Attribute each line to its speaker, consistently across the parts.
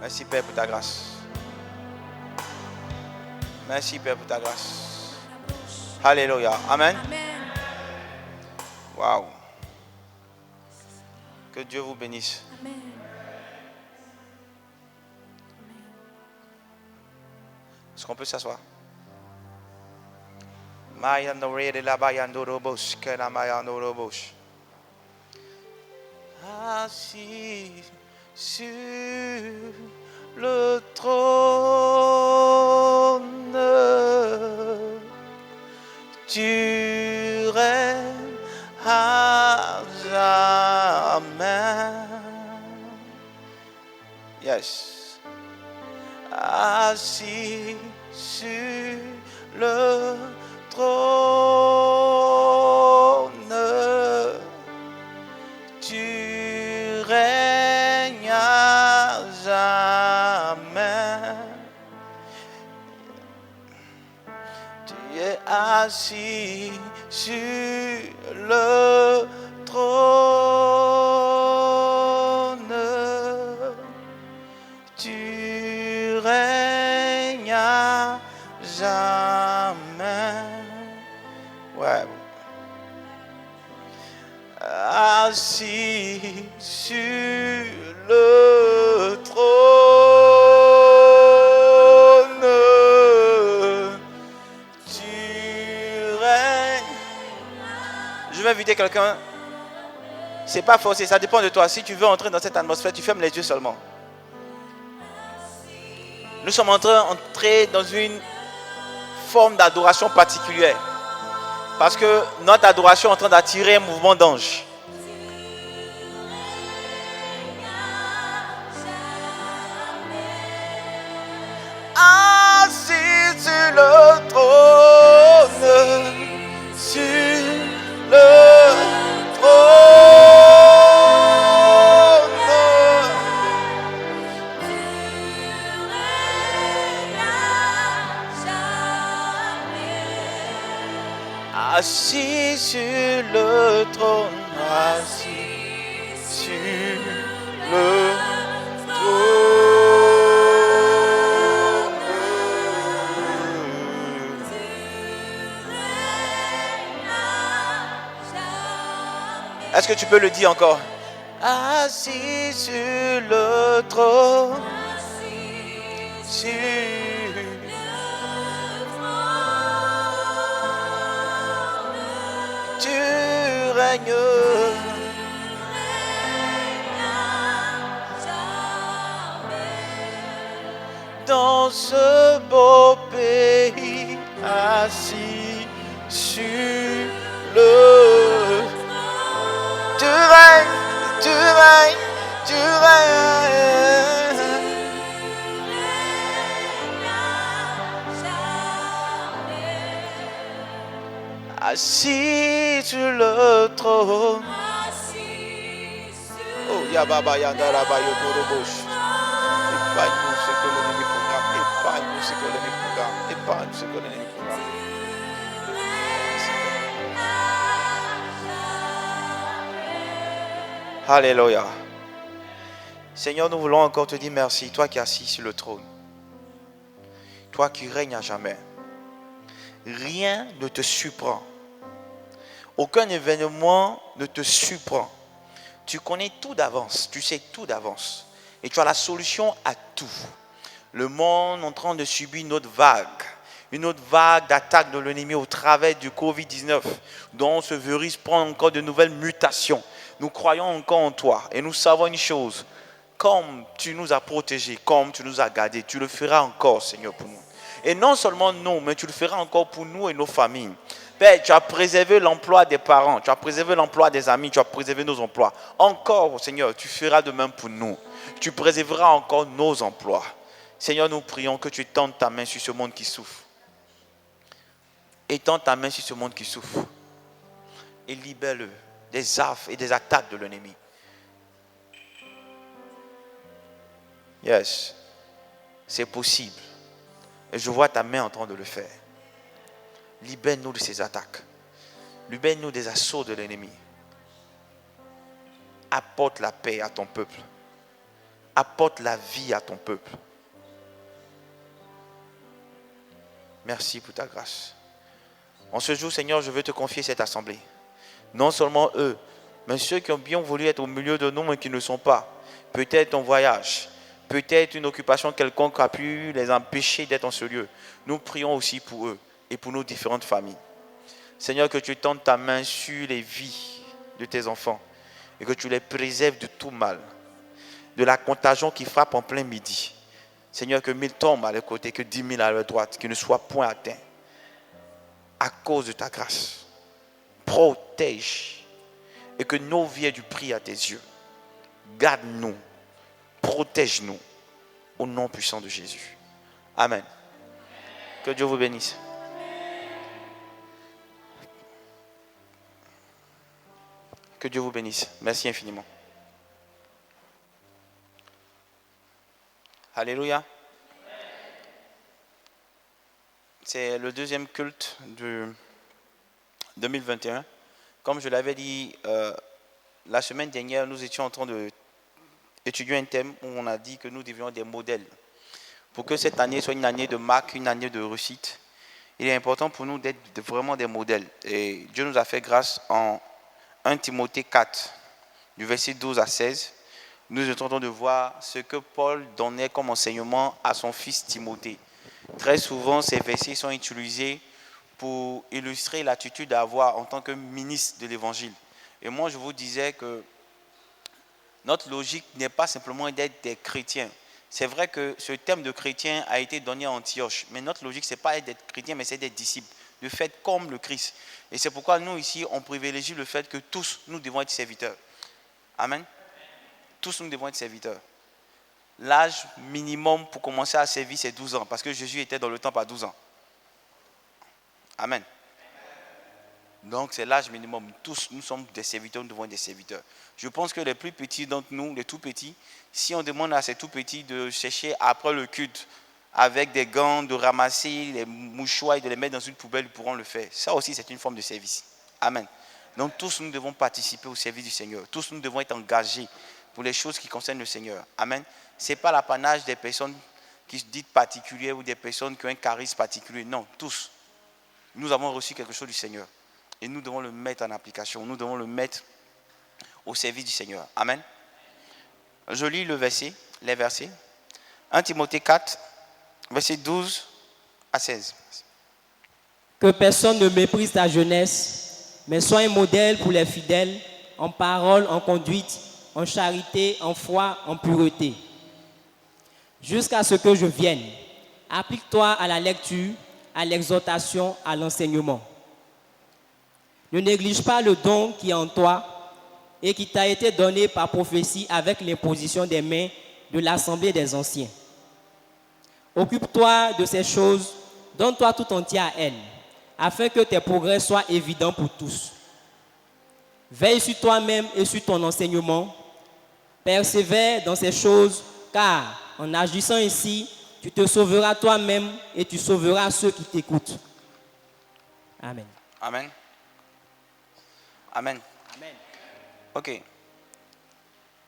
Speaker 1: Merci Père pour ta grâce. Merci Père pour ta grâce. Alléluia. Amen. Waouh. Que Dieu vous bénisse.
Speaker 2: Amen.
Speaker 1: Est-ce qu'on peut s'asseoir? Assis sur le trône, tu règnes à jamais. Yes. Assis sur le trône, tu règnes à jamais. Tu es assis sur le trône, tu règnes à jamais. Ouais. Assis sur le trône, tu règnes. Je vais inviter quelqu'un. C'est pas forcé, ça dépend de toi. Si tu veux entrer dans cette atmosphère, tu fermes les yeux seulement. Nous sommes en train d'entrer dans une forme d'adoration particulière. Parce que notre adoration est en train d'attirer un mouvement d'anges. Assis sur le trône, sur le trône, assis sur le trône, assis sur le trône. Est-ce que tu peux le dire encore? Assis sur le trône, sur tu règnes. Dans ce beau pays, assis sur le tu règnes, tu règnes, tu règnes. Assis sur le trône. Oh, Yababa Yandara Bayotorobosh. Épargne-nous ce que l'ennemi programme. Épargne-nous ce que l'ennemi programme. Épargne-nous ce que l'ennemi programme. Alléluia. Seigneur, nous voulons encore te dire merci. Toi qui es assis sur le trône. Toi qui règnes à jamais. Rien ne te surprend. Aucun événement ne te surprend. Tu connais tout d'avance. Tu sais tout d'avance. Et tu as la solution à tout. Le monde est en train de subir une autre vague. Une autre vague d'attaque de l'ennemi au travers du Covid-19. Dont ce virus prend encore de nouvelles mutations. Nous croyons encore en toi. Et nous savons une chose. Comme tu nous as protégés, comme tu nous as gardés, tu le feras encore, Seigneur, pour nous. Et non seulement nous, mais tu le feras encore pour nous et nos familles. Père, tu as préservé l'emploi des parents, tu as préservé l'emploi des amis, tu as préservé nos emplois. Encore, Seigneur, tu feras de même pour nous. Tu préserveras encore nos emplois. Seigneur, nous prions que tu étendes ta main sur ce monde qui souffre. Étends ta main sur ce monde qui souffre. Et libère-le des affres et des attaques de l'ennemi. Yes, c'est possible. Et je vois ta main en train de le faire. Libère-nous de ces attaques. Libère-nous des assauts de l'ennemi. Apporte la paix à ton peuple. apporte la vie à ton peuple. Merci pour ta grâce. En ce jour, Seigneur, je veux te confier cette assemblée. Non seulement eux, mais ceux qui ont bien voulu être au milieu de nous, mais qui ne sont pas. Peut-être en voyage, peut-être une occupation quelconque a pu les empêcher d'être en ce lieu. Nous prions aussi pour eux et pour nos différentes familles. Seigneur, que tu tends ta main sur les vies de tes enfants et que tu les préserves de tout mal, de la contagion qui frappe en plein midi. Seigneur, que 1000 tombent à leur côté, que 10 000 à leur droite, qu'ils ne soient point atteints à cause de ta grâce. Protège et que nos vies aient du prix à tes yeux. Garde-nous, protège-nous au nom puissant de Jésus. Amen. Que Dieu vous bénisse. Que Dieu vous bénisse. Merci infiniment. Alléluia. C'est le deuxième culte de 2021. Comme je l'avais dit la semaine dernière, nous étions en train d'étudier un thème où on a dit que nous devions des modèles. Pour que cette année soit une année de marque, une année de réussite, il est important pour nous d'être vraiment des modèles. Et Dieu nous a fait grâce en 1 Timothée 4, du verset 12 à 16. Nous sommes en train de voir ce que Paul donnait comme enseignement à son fils Timothée. Très souvent, ces versets sont utilisés pour illustrer l'attitude à avoir en tant que ministre de l'Évangile. Et moi, je vous disais que notre logique n'est pas simplement d'être des chrétiens. C'est vrai que ce thème de chrétien a été donné à Antioche, mais notre logique, ce n'est pas d'être chrétien, mais c'est d'être disciple, de faire comme le Christ. Et c'est pourquoi nous, ici, on privilégie le fait que tous, nous devons être serviteurs. Amen. Tous, nous devons être serviteurs. L'âge minimum pour commencer à servir, c'est 12 ans, parce que Jésus était dans le temple à 12 ans. Amen. Donc, c'est l'âge minimum. Tous, nous sommes des serviteurs, nous devons être des serviteurs. Je pense que les plus petits d'entre nous, les tout petits, si on demande à ces tout petits de chercher après le culte, avec des gants, de ramasser les mouchoirs et de les mettre dans une poubelle, ils pourront le faire. Ça aussi, c'est une forme de service. Amen. Donc, tous, nous devons participer au service du Seigneur. Tous, nous devons être engagés pour les choses qui concernent le Seigneur. Amen. Ce n'est pas l'apanage des personnes qui se disent particulières ou des personnes qui ont un charisme particulier. Non, tous. Nous avons reçu quelque chose du Seigneur. Et nous devons le mettre en application. Nous devons le mettre au service du Seigneur. Amen. Je lis les versets. 1 Timothée 4, versets 12 à 16.
Speaker 2: Que personne ne méprise ta jeunesse, mais sois un modèle pour les fidèles, en parole, en conduite, en charité, en foi, en pureté. Jusqu'à ce que je vienne, applique-toi à la lecture, à l'exhortation, à l'enseignement. Ne néglige pas le don qui est en toi et qui t'a été donné par prophétie avec l'imposition des mains de l'assemblée des anciens. Occupe-toi de ces choses, donne-toi tout entier à elles, afin que tes progrès soient évidents pour tous. Veille sur toi-même et sur ton enseignement. Persévère dans ces choses, car en agissant ainsi, tu te sauveras toi-même et tu sauveras ceux qui t'écoutent. Amen.
Speaker 1: Amen. Amen.
Speaker 2: Amen.
Speaker 1: Ok.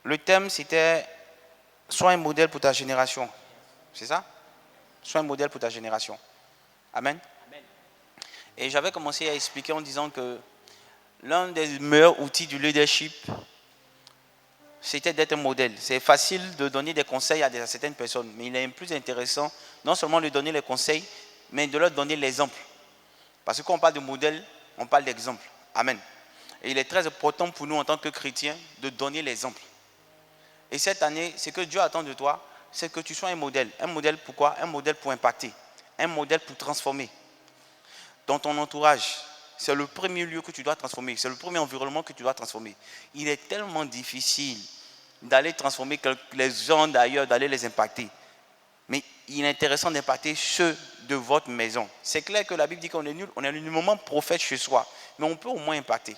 Speaker 1: Le thème, c'était « Sois un modèle pour ta génération ». C'est ça? Sois un modèle pour ta génération. Amen.
Speaker 2: Amen.
Speaker 1: Et j'avais commencé à expliquer en disant que l'un des meilleurs outils du leadership, c'était d'être un modèle. C'est facile de donner des conseils à certaines personnes, mais il est plus intéressant non seulement de donner les conseils, mais de leur donner l'exemple. Parce que quand on parle de modèle, on parle d'exemple. Amen. Et il est très important pour nous en tant que chrétiens de donner l'exemple. Et cette année, ce que Dieu attend de toi, c'est que tu sois un modèle. Un modèle pour quoi? Un modèle pour impacter. Un modèle pour transformer. Dans ton entourage, c'est le premier lieu que tu dois transformer. C'est le premier environnement que tu dois transformer. Il est tellement difficile d'aller transformer les gens d'ailleurs, d'aller les impacter. Mais il est intéressant d'impacter ceux de votre maison. C'est clair que la Bible dit qu'on est nul, on est nullement prophète chez soi. Mais on peut au moins impacter.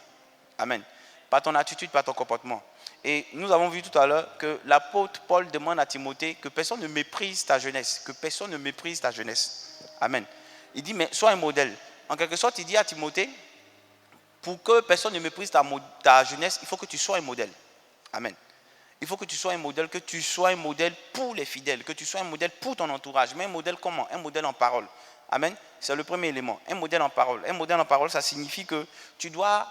Speaker 1: Amen. Par ton attitude, par ton comportement. Et nous avons vu tout à l'heure que l'apôtre Paul demande à Timothée que personne ne méprise ta jeunesse. Que personne ne méprise ta jeunesse. Amen. Il dit, mais sois un modèle. En quelque sorte, il dit à Timothée, pour que personne ne méprise ta jeunesse, il faut que tu sois un modèle. Amen. Il faut que tu sois un modèle, que tu sois un modèle pour les fidèles, que tu sois un modèle pour ton entourage. Mais un modèle comment? Un modèle en parole. Amen. C'est le premier élément. Un modèle en parole. Un modèle en parole, ça signifie que tu dois,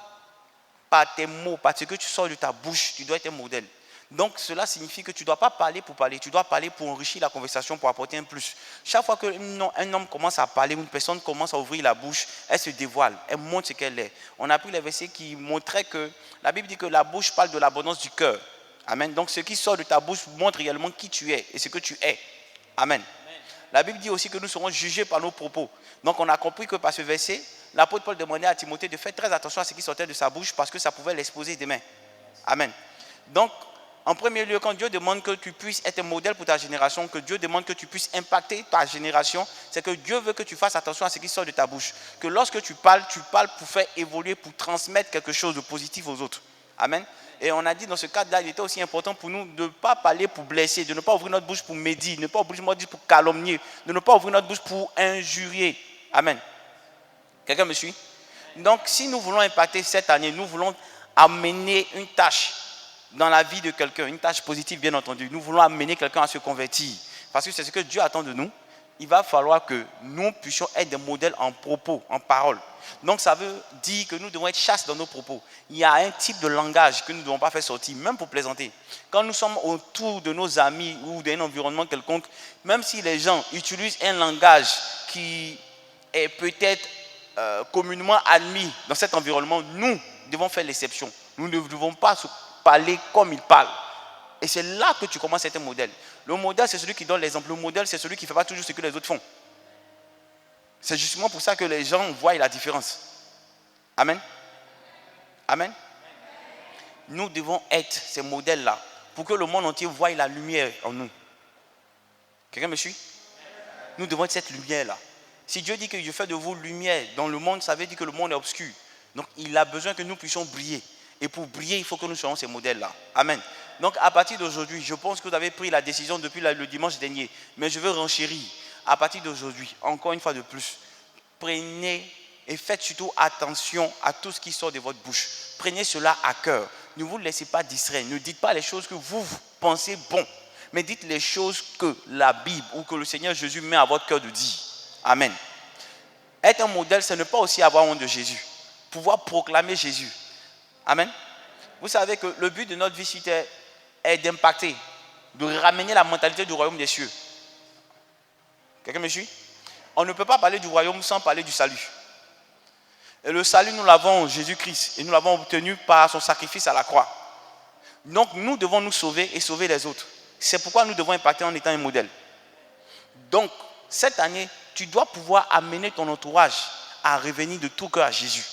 Speaker 1: par tes mots, par ce que tu sors de ta bouche, tu dois être un modèle. Donc cela signifie que tu ne dois pas parler pour parler, tu dois parler pour enrichir la conversation, pour apporter un plus. Chaque fois qu'un homme commence à parler, une personne commence à ouvrir la bouche, elle se dévoile, elle montre ce qu'elle est. On a pris les versets qui montraient que la Bible dit que la bouche parle de l'abondance du cœur. Amen. Donc ce qui sort de ta bouche montre réellement qui tu es et ce que tu es. Amen. La Bible dit aussi que nous serons jugés par nos propos. Donc on a compris que par ce verset, l'apôtre Paul demandait à Timothée de faire très attention à ce qui sortait de sa bouche parce que ça pouvait l'exposer demain. Amen. Donc, en premier lieu, quand Dieu demande que tu puisses être un modèle pour ta génération, que Dieu demande que tu puisses impacter ta génération, c'est que Dieu veut que tu fasses attention à ce qui sort de ta bouche. Que lorsque tu parles pour faire évoluer, pour transmettre quelque chose de positif aux autres. Amen. Et on a dit dans ce cadre-là, il était aussi important pour nous de ne pas parler pour blesser, de ne pas ouvrir notre bouche pour médire, de ne pas ouvrir notre bouche pour calomnier, de ne pas ouvrir notre bouche pour injurier. Amen. Quelqu'un me suit? Donc, si nous voulons impacter cette année, nous voulons amener une tâche dans la vie de quelqu'un, une tâche positive bien entendu. Nous voulons amener quelqu'un à se convertir. Parce que c'est ce que Dieu attend de nous. Il va falloir que nous puissions être des modèles en propos, en parole. Donc ça veut dire que nous devons être chastes dans nos propos. Il y a un type de langage que nous ne devons pas faire sortir, même pour plaisanter. Quand nous sommes autour de nos amis ou d'un environnement quelconque, même si les gens utilisent un langage qui est peut-être communément admis dans cet environnement, nous devons faire l'exception. Nous ne devons pas parler comme ils parlent. Et c'est là que tu commences à être un modèle. Le modèle, c'est celui qui donne l'exemple. Le modèle, c'est celui qui ne fait pas toujours ce que les autres font. C'est justement pour ça que les gens voient la différence. Amen. Amen. Nous devons être ces modèles-là pour que le monde entier voie la lumière en nous. Quelqu'un me suit? Nous devons être cette lumière-là. Si Dieu dit que je fais de vous lumière dans le monde, ça veut dire que le monde est obscur. Donc il a besoin que nous puissions briller. Et pour briller, il faut que nous soyons ces modèles-là. Amen. Donc à partir d'aujourd'hui, je pense que vous avez pris la décision depuis le dimanche dernier. Mais je veux renchérir. À partir d'aujourd'hui, encore une fois de plus, prenez et faites surtout attention à tout ce qui sort de votre bouche. Prenez cela à cœur. Ne vous laissez pas distraire. Ne dites pas les choses que vous pensez bon. Mais dites les choses que la Bible ou que le Seigneur Jésus met à votre cœur de dire. Amen. Être un modèle, ce n'est pas aussi avoir honte de Jésus. Pouvoir proclamer Jésus. Amen. Vous savez que le but de notre vie sur terre est d'impacter, de ramener la mentalité du royaume des cieux. Quelqu'un me suit? On ne peut pas parler du royaume sans parler du salut. Et le salut, nous l'avons en Jésus-Christ. Et nous l'avons obtenu par son sacrifice à la croix. Donc nous devons nous sauver et sauver les autres. C'est pourquoi nous devons impacter en étant un modèle. Donc, cette année, tu dois pouvoir amener ton entourage à revenir de tout cœur à Jésus.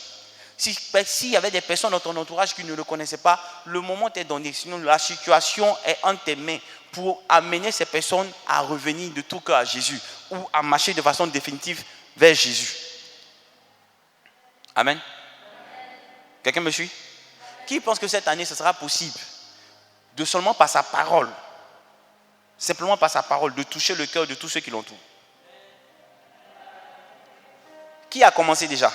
Speaker 1: S'il y avait des personnes dans ton entourage qui ne le connaissaient pas, le moment est donné. Sinon, la situation est entre tes mains pour amener ces personnes à revenir de tout cœur à Jésus ou à marcher de façon définitive vers Jésus. Amen. Quelqu'un me suit? Qui pense que cette année, ce sera possible de seulement par sa parole, simplement par sa parole, de toucher le cœur de tous ceux qui l'entourent? Qui a commencé déjà?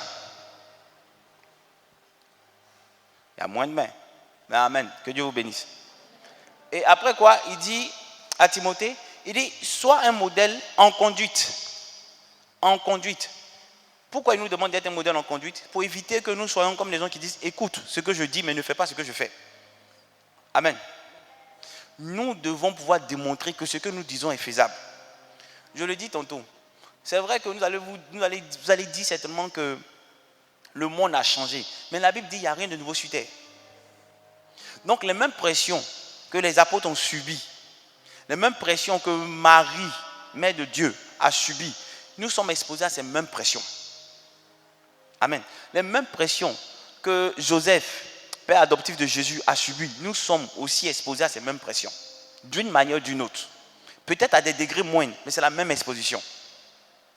Speaker 1: Il y a moins de mains. Mais amen. Que Dieu vous bénisse. Et après quoi, il dit à Timothée, il dit, sois un modèle en conduite. En conduite. Pourquoi il nous demande d'être un modèle en conduite? Pour éviter que nous soyons comme les gens qui disent, écoute ce que je dis, mais ne fais pas ce que je fais. Amen. Nous devons pouvoir démontrer que ce que nous disons est faisable. Je le dis tantôt. C'est vrai que vous allez dire certainement que le monde a changé. Mais la Bible dit qu'il n'y a rien de nouveau sur terre. Donc les mêmes pressions que les apôtres ont subies, les mêmes pressions que Marie, mère de Dieu, a subies, nous sommes exposés à ces mêmes pressions. Amen. Les mêmes pressions que Joseph, père adoptif de Jésus, a subies, nous sommes aussi exposés à ces mêmes pressions. D'une manière ou d'une autre. Peut-être à des degrés moindres, mais c'est la même exposition.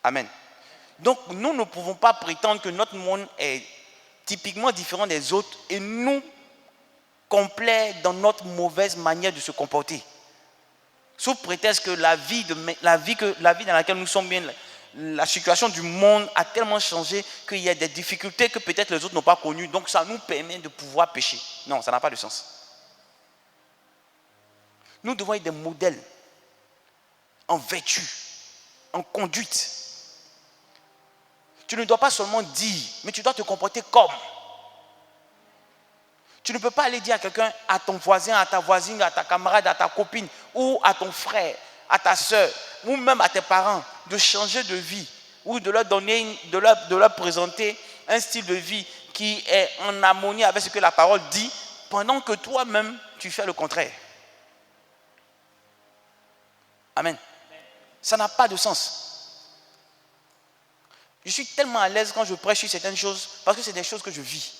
Speaker 1: Amen. Donc, nous ne pouvons pas prétendre que notre monde est typiquement différent des autres et nous complets dans notre mauvaise manière de se comporter. Sous prétexte que la vie dans laquelle nous sommes bien, la situation du monde a tellement changé qu'il y a des difficultés que peut-être les autres n'ont pas connues. Donc, ça nous permet de pouvoir pécher. Non, ça n'a pas de sens. Nous devons être des modèles en vertu, en conduite. Tu ne dois pas seulement dire, mais tu dois te comporter comme. Tu ne peux pas aller dire à quelqu'un, à ton voisin, à ta voisine, à ta camarade, à ta copine, ou à ton frère, à ta soeur, ou même à tes parents, de changer de vie, ou de leur donner, de leur présenter un style de vie qui est en harmonie avec ce que la parole dit, pendant que toi-même, tu fais le contraire. Amen. Ça n'a pas de sens. Je suis tellement à l'aise quand je prêche sur certaines choses, parce que c'est des choses que je vis.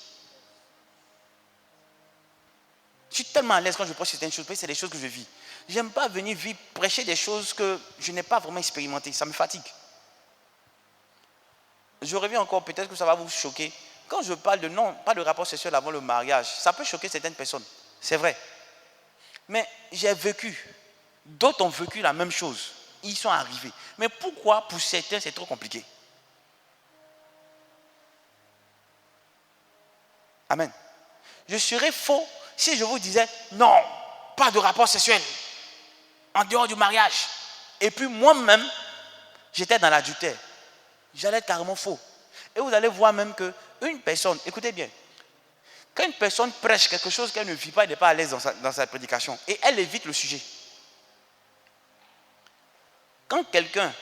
Speaker 1: Je suis tellement à l'aise quand je prêche certaines choses, parce que c'est des choses que je vis. Je n'aime pas venir prêcher des choses que je n'ai pas vraiment expérimentées. Ça me fatigue. Je reviens encore, peut-être que ça va vous choquer. Quand je parle de non, pas de rapport sexuel avant le mariage, ça peut choquer certaines personnes. C'est vrai. Mais j'ai vécu. D'autres ont vécu la même chose. Ils sont arrivés. Mais pourquoi pour certains c'est trop compliqué? Amen. Je serais faux si je vous disais non, pas de rapport sexuel en dehors du mariage. Et puis moi-même, j'étais dans l'adultère. J'allais être carrément faux. Et vous allez voir même qu'une personne, écoutez bien, quand une personne prêche quelque chose qu'elle ne vit pas, elle n'est pas à l'aise dans sa prédication. Et elle évite le sujet. Quand quelqu'un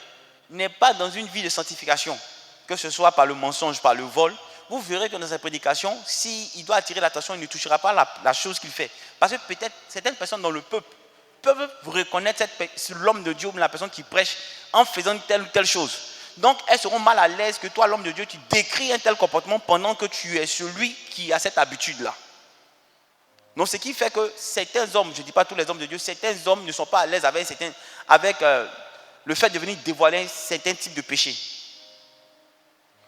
Speaker 1: n'est pas dans une vie de sanctification, que ce soit par le mensonge, par le vol, vous verrez que dans sa prédication, s'il doit attirer l'attention, il ne touchera pas la chose qu'il fait. Parce que peut-être certaines personnes dans le peuple peuvent vous reconnaître l'homme de Dieu ou la personne qui prêche en faisant telle ou telle chose. Donc elles seront mal à l'aise que toi, l'homme de Dieu, tu décris un tel comportement pendant que tu es celui qui a cette habitude-là. Donc ce qui fait que certains hommes, je ne dis pas tous les hommes de Dieu, certains hommes ne sont pas à l'aise avec le fait de venir dévoiler certains types de péchés.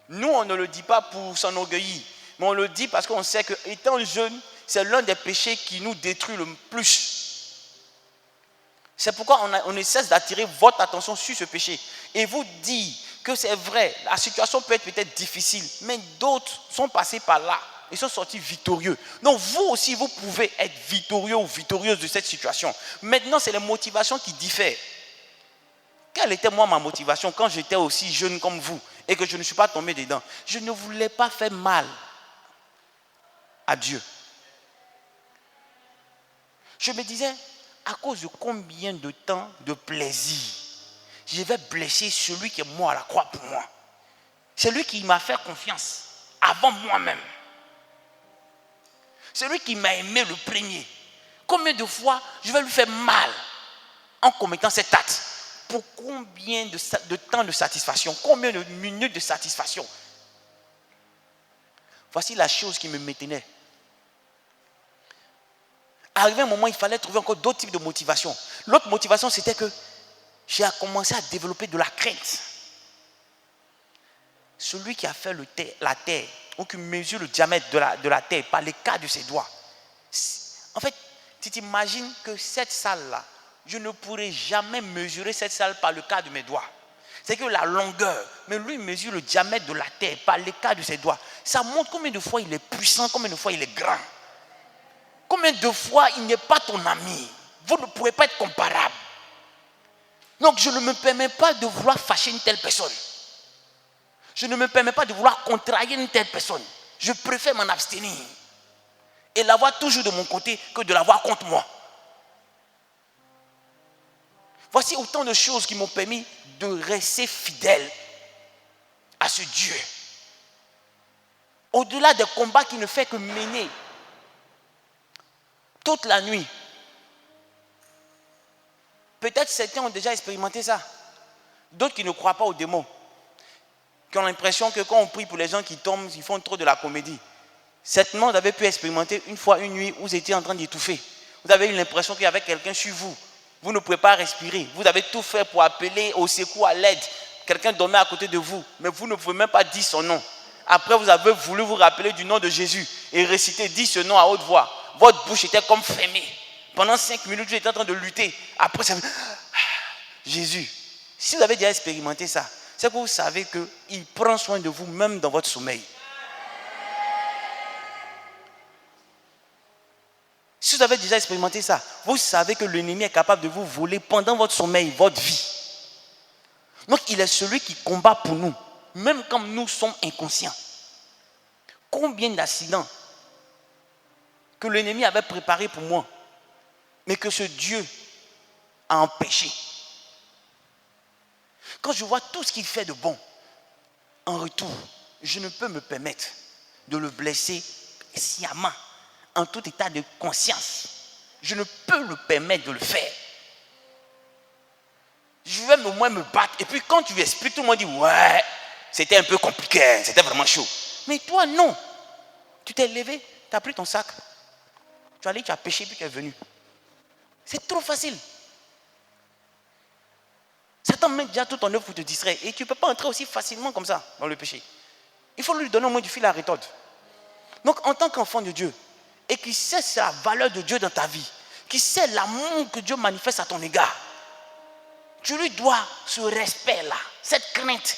Speaker 1: Nous, on ne le dit pas pour s'enorgueillir, mais on le dit parce qu'on sait qu'étant jeune, c'est l'un des péchés qui nous détruit le plus. C'est pourquoi on ne cesse d'attirer votre attention sur ce péché et vous dire que c'est vrai, la situation peut être peut-être difficile, mais d'autres sont passés par là et sont sortis victorieux. Donc vous aussi, vous pouvez être victorieux ou victorieuse de cette situation. Maintenant, c'est les motivations qui diffèrent. Quelle était moi ma motivation quand j'étais aussi jeune comme vous et que je ne suis pas tombé dedans? Je ne voulais pas faire mal à Dieu. Je me disais, à cause de combien de temps de plaisir je vais blesser celui qui est mort à la croix pour moi. Celui qui m'a fait confiance avant moi-même. Celui qui m'a aimé le premier. Combien de fois je vais lui faire mal en commettant cet acte? Pour combien de temps de satisfaction? Combien de minutes de satisfaction? Voici la chose qui me maintenait. Arrivé un moment, il fallait trouver encore d'autres types de motivation. L'autre motivation, c'était que j'ai commencé à développer de la crainte. Celui qui a fait la terre, ou qui mesure le diamètre de la terre par l'écart de ses doigts. En fait, tu t'imagines que cette salle-là, je ne pourrai jamais mesurer cette salle par le quart de mes doigts. C'est que la longueur, mais lui mesure le diamètre de la terre par l'écart de ses doigts. Ça montre combien de fois il est puissant, combien de fois il est grand. Combien de fois il n'est pas ton ami. Vous ne pouvez pas être comparables. Donc je ne me permets pas de vouloir fâcher une telle personne. Je ne me permets pas de vouloir contrarier une telle personne. Je préfère m'en abstenir. Et l'avoir toujours de mon côté que de l'avoir contre moi. Voici autant de choses qui m'ont permis de rester fidèle à ce Dieu. Au-delà des combats qui ne fait que mener toute la nuit. Peut-être certains ont déjà expérimenté ça. D'autres qui ne croient pas aux démons. Qui ont l'impression que quand on prie pour les gens qui tombent, ils font trop de la comédie. Certainement, vous avez pu expérimenter une fois, une nuit, où vous étiez en train d'étouffer. Vous avez eu l'impression qu'il y avait quelqu'un sur vous. Vous ne pouvez pas respirer. Vous avez tout fait pour appeler au secours, à l'aide. Quelqu'un dormait à côté de vous, mais vous ne pouvez même pas dire son nom. Après, vous avez voulu vous rappeler du nom de Jésus et réciter, dire ce nom à haute voix. Votre bouche était comme fermée. Pendant 5 minutes, vous étiez en train de lutter. Après, ça Jésus. Si vous avez déjà expérimenté ça, c'est que vous savez qu'il prend soin de vous même dans votre sommeil.
Speaker 3: Si vous avez déjà expérimenté ça, vous savez que l'ennemi est capable de vous voler pendant votre sommeil, votre vie. Donc il est celui qui combat pour nous, même quand nous sommes inconscients. Combien d'accidents que l'ennemi avait préparés pour moi, mais que ce Dieu a empêché. Quand je vois tout ce qu'il fait de bon, en retour, je ne peux me permettre de le blesser sciemment, en tout état de conscience. Je ne peux le permettre de le faire. Je vais au moins me battre. Et puis quand tu lui expliques, tout le monde dit, ouais, c'était un peu compliqué, c'était vraiment chaud. Mais toi, non. Tu t'es levé, tu as pris ton sac. Tu es allé, tu as pêché, puis tu es venu. C'est trop facile. Satan met déjà tout en œuvre pour te distraire. Et tu ne peux pas entrer aussi facilement comme ça dans le péché. Il faut lui donner au moins du fil à retordre. Donc en tant qu'enfant de Dieu, et qui sait la valeur de Dieu dans ta vie, qui sait l'amour que Dieu manifeste à ton égard, tu lui dois ce respect-là, cette crainte,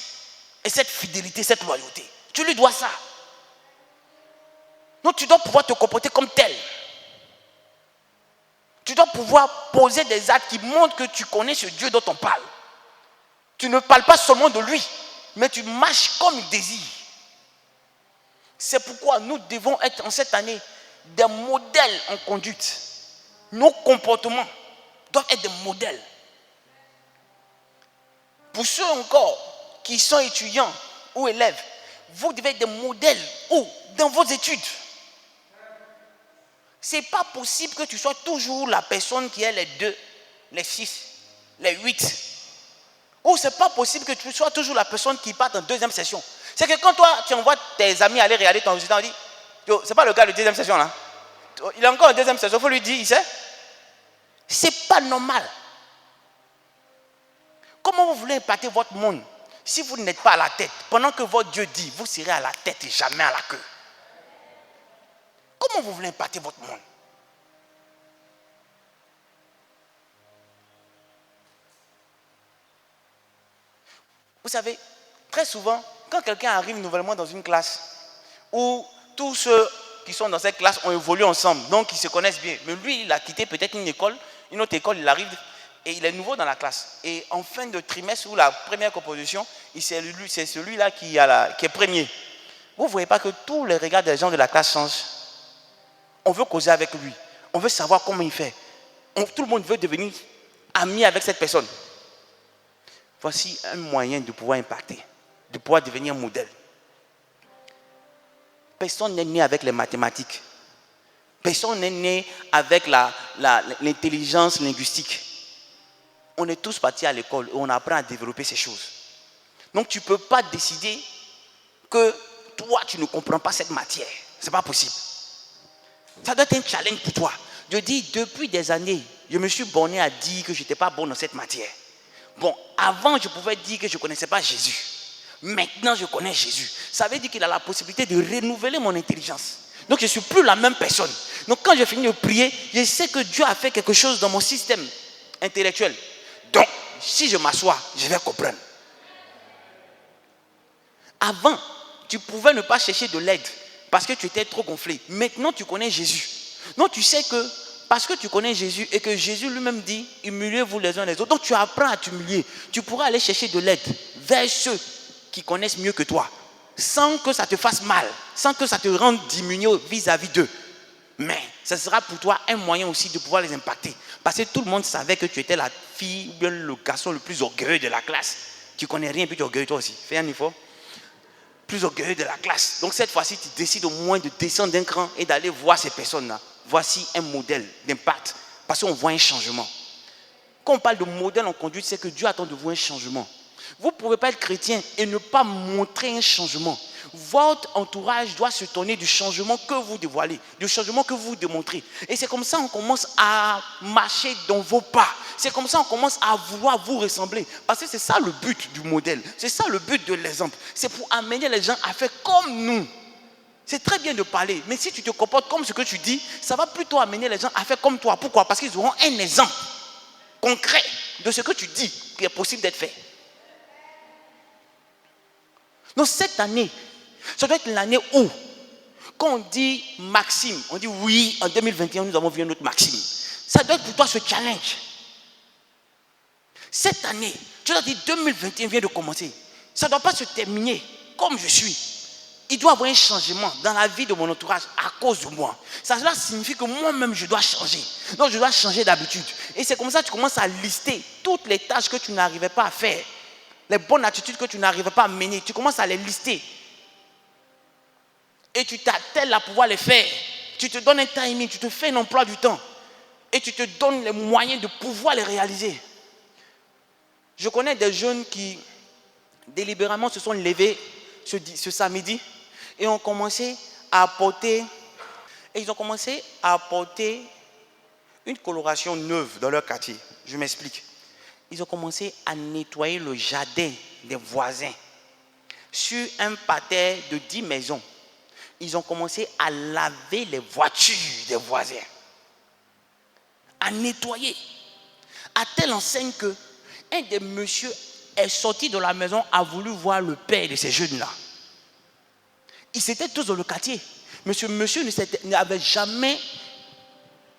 Speaker 3: et cette fidélité, cette loyauté. Tu lui dois ça. Donc tu dois pouvoir te comporter comme tel. Tu dois pouvoir poser des actes qui montrent que tu connais ce Dieu dont on parle. Tu ne parles pas seulement de lui, mais tu marches comme il désire. C'est pourquoi nous devons être en cette année des modèles en conduite. Nos comportements doivent être des modèles. Pour ceux encore qui sont étudiants ou élèves, vous devez être des modèles où, dans vos études. Ce n'est pas possible que tu sois toujours la personne qui est les 2, les 6, les 8. Ou ce n'est pas possible que tu sois toujours la personne qui part en deuxième session. C'est que quand toi, tu envoies tes amis aller regarder ton résultat, on dit, yo, c'est pas le gars de deuxième session là. Il est encore en deuxième session, il faut lui dire, il sait. C'est pas normal. Comment vous voulez impacter votre monde si vous n'êtes pas à la tête? Pendant que votre Dieu dit, vous serez à la tête et jamais à la queue. Comment vous voulez impacter votre monde? Vous savez, très souvent, quand quelqu'un arrive nouvellement dans une classe, où tous ceux qui sont dans cette classe ont évolué ensemble, donc ils se connaissent bien, mais lui, il a quitté peut-être une autre école, il arrive et il est nouveau dans la classe. Et en fin de trimestre ou la première composition, c'est celui-là qui est premier. Vous ne voyez pas que tous les regards des gens de la classe changent? On veut causer avec lui, on veut savoir comment il fait. Tout le monde veut devenir ami avec cette personne. Voici un moyen de pouvoir impacter, de pouvoir devenir modèle. Personne n'est né avec les mathématiques. Personne n'est né avec l'intelligence linguistique. On est tous partis à l'école et on apprend à développer ces choses. Donc tu ne peux pas décider que toi tu ne comprends pas cette matière. Ce n'est pas possible. Ça doit être un challenge pour toi. Je dis, depuis des années, je me suis borné à dire que je n'étais pas bon dans cette matière. Bon, avant, je pouvais dire que je ne connaissais pas Jésus. Maintenant, je connais Jésus. Ça veut dire qu'il a la possibilité de renouveler mon intelligence. Donc, je ne suis plus la même personne. Donc, quand je finis de prier, je sais que Dieu a fait quelque chose dans mon système intellectuel. Donc, si je m'assois, je vais comprendre. Avant, tu pouvais ne pas chercher de l'aide parce que tu étais trop gonflé. Maintenant, tu connais Jésus. Donc, tu sais que parce que tu connais Jésus et que Jésus lui-même dit, humiliez-vous les uns les autres. Donc, tu apprends à t'humilier. Tu pourras aller chercher de l'aide vers ceux qui connaissent mieux que toi, sans que ça te fasse mal, sans que ça te rende diminué vis-à-vis d'eux. Mais ce sera pour toi un moyen aussi de pouvoir les impacter. Parce que tout le monde savait que tu étais la fille ou bien le garçon le plus orgueilleux de la classe. Tu connais rien, puis tu es orgueilleux toi aussi. Fais un effort. Plus orgueilleux de la classe. Donc cette fois-ci, tu décides au moins de descendre d'un cran et d'aller voir ces personnes-là. Voici un modèle d'impact. Parce qu'on voit un changement. Quand on parle de modèle en conduite, c'est que Dieu attend de vous un changement. Vous ne pouvez pas être chrétien et ne pas montrer un changement. Votre entourage doit se tourner du changement que vous dévoilez, du changement que vous démontrez. Et c'est comme ça qu'on commence à marcher dans vos pas. C'est comme ça qu'on commence à vouloir vous ressembler. Parce que c'est ça le but du modèle. C'est ça le but de l'exemple. C'est pour amener les gens à faire comme nous. C'est très bien de parler, mais si tu te comportes comme ce que tu dis, ça va plutôt amener les gens à faire comme toi. Pourquoi? Parce qu'ils auront un exemple concret de ce que tu dis qui est possible d'être fait. Donc cette année, ça doit être l'année où, quand on dit Maxime, on dit oui, en 2021, nous avons vu un autre Maxime. Ça doit être pour toi ce challenge. Cette année, tu dois dire 2021 vient de commencer. Ça ne doit pas se terminer comme je suis. Il doit y avoir un changement dans la vie de mon entourage à cause de moi. Cela signifie que moi-même, je dois changer. Donc, je dois changer d'habitude. Et c'est comme ça que tu commences à lister toutes les tâches que tu n'arrivais pas à faire. Les bonnes attitudes que tu n'arrivais pas à mener. Tu commences à les lister. Et tu t'attelles à pouvoir les faire. Tu te donnes un timing, tu te fais un emploi du temps. Et tu te donnes les moyens de pouvoir les réaliser. Je connais des jeunes qui, délibérément, se sont levés ce samedi et ont commencé à apporter, une coloration neuve dans leur quartier. Je m'explique. Ils ont commencé à nettoyer le jardin des voisins. Sur un parterre de 10 maisons, ils ont commencé à laver les voitures des voisins. À nettoyer. À telle enseigne que un des messieurs est sorti de la maison, a voulu voir le père de ces jeunes-là. Ils étaient tous dans le quartier. Monsieur n'avait jamais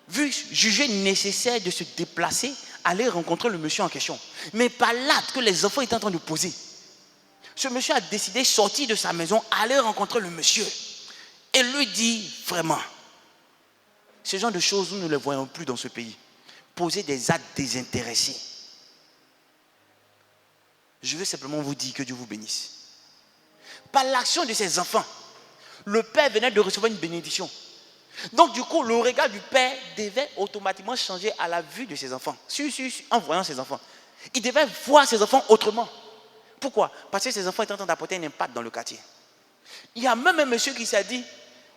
Speaker 3: jugé nécessaire de se déplacer, aller rencontrer le monsieur en question. Mais par l'acte que les enfants étaient en train de poser, ce monsieur a décidé de sortir de sa maison, aller rencontrer le monsieur. Et lui dit vraiment, ce genre de choses, nous ne les voyons plus dans ce pays. Poser des actes désintéressés. Je veux simplement vous dire que Dieu vous bénisse. Par l'action de ses enfants, le père venait de recevoir une bénédiction. Donc du coup, le regard du père devait automatiquement changer à la vue de ses enfants. En voyant ses enfants. Il devait voir ses enfants autrement. Pourquoi? Parce que ses enfants étaient en train d'apporter un impact dans le quartier. Il y a même un monsieur qui s'est dit,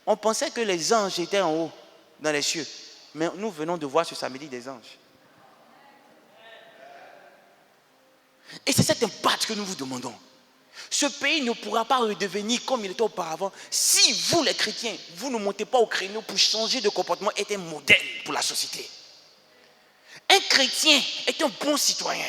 Speaker 3: on pensait que les anges étaient en haut, dans les cieux. Mais nous venons de voir ce samedi des anges. Et c'est cet impact que nous vous demandons. Ce pays ne pourra pas redevenir comme il était auparavant si vous, les chrétiens, vous ne montez pas au créneau pour changer de comportement et être un modèle pour la société. Un chrétien est un bon citoyen.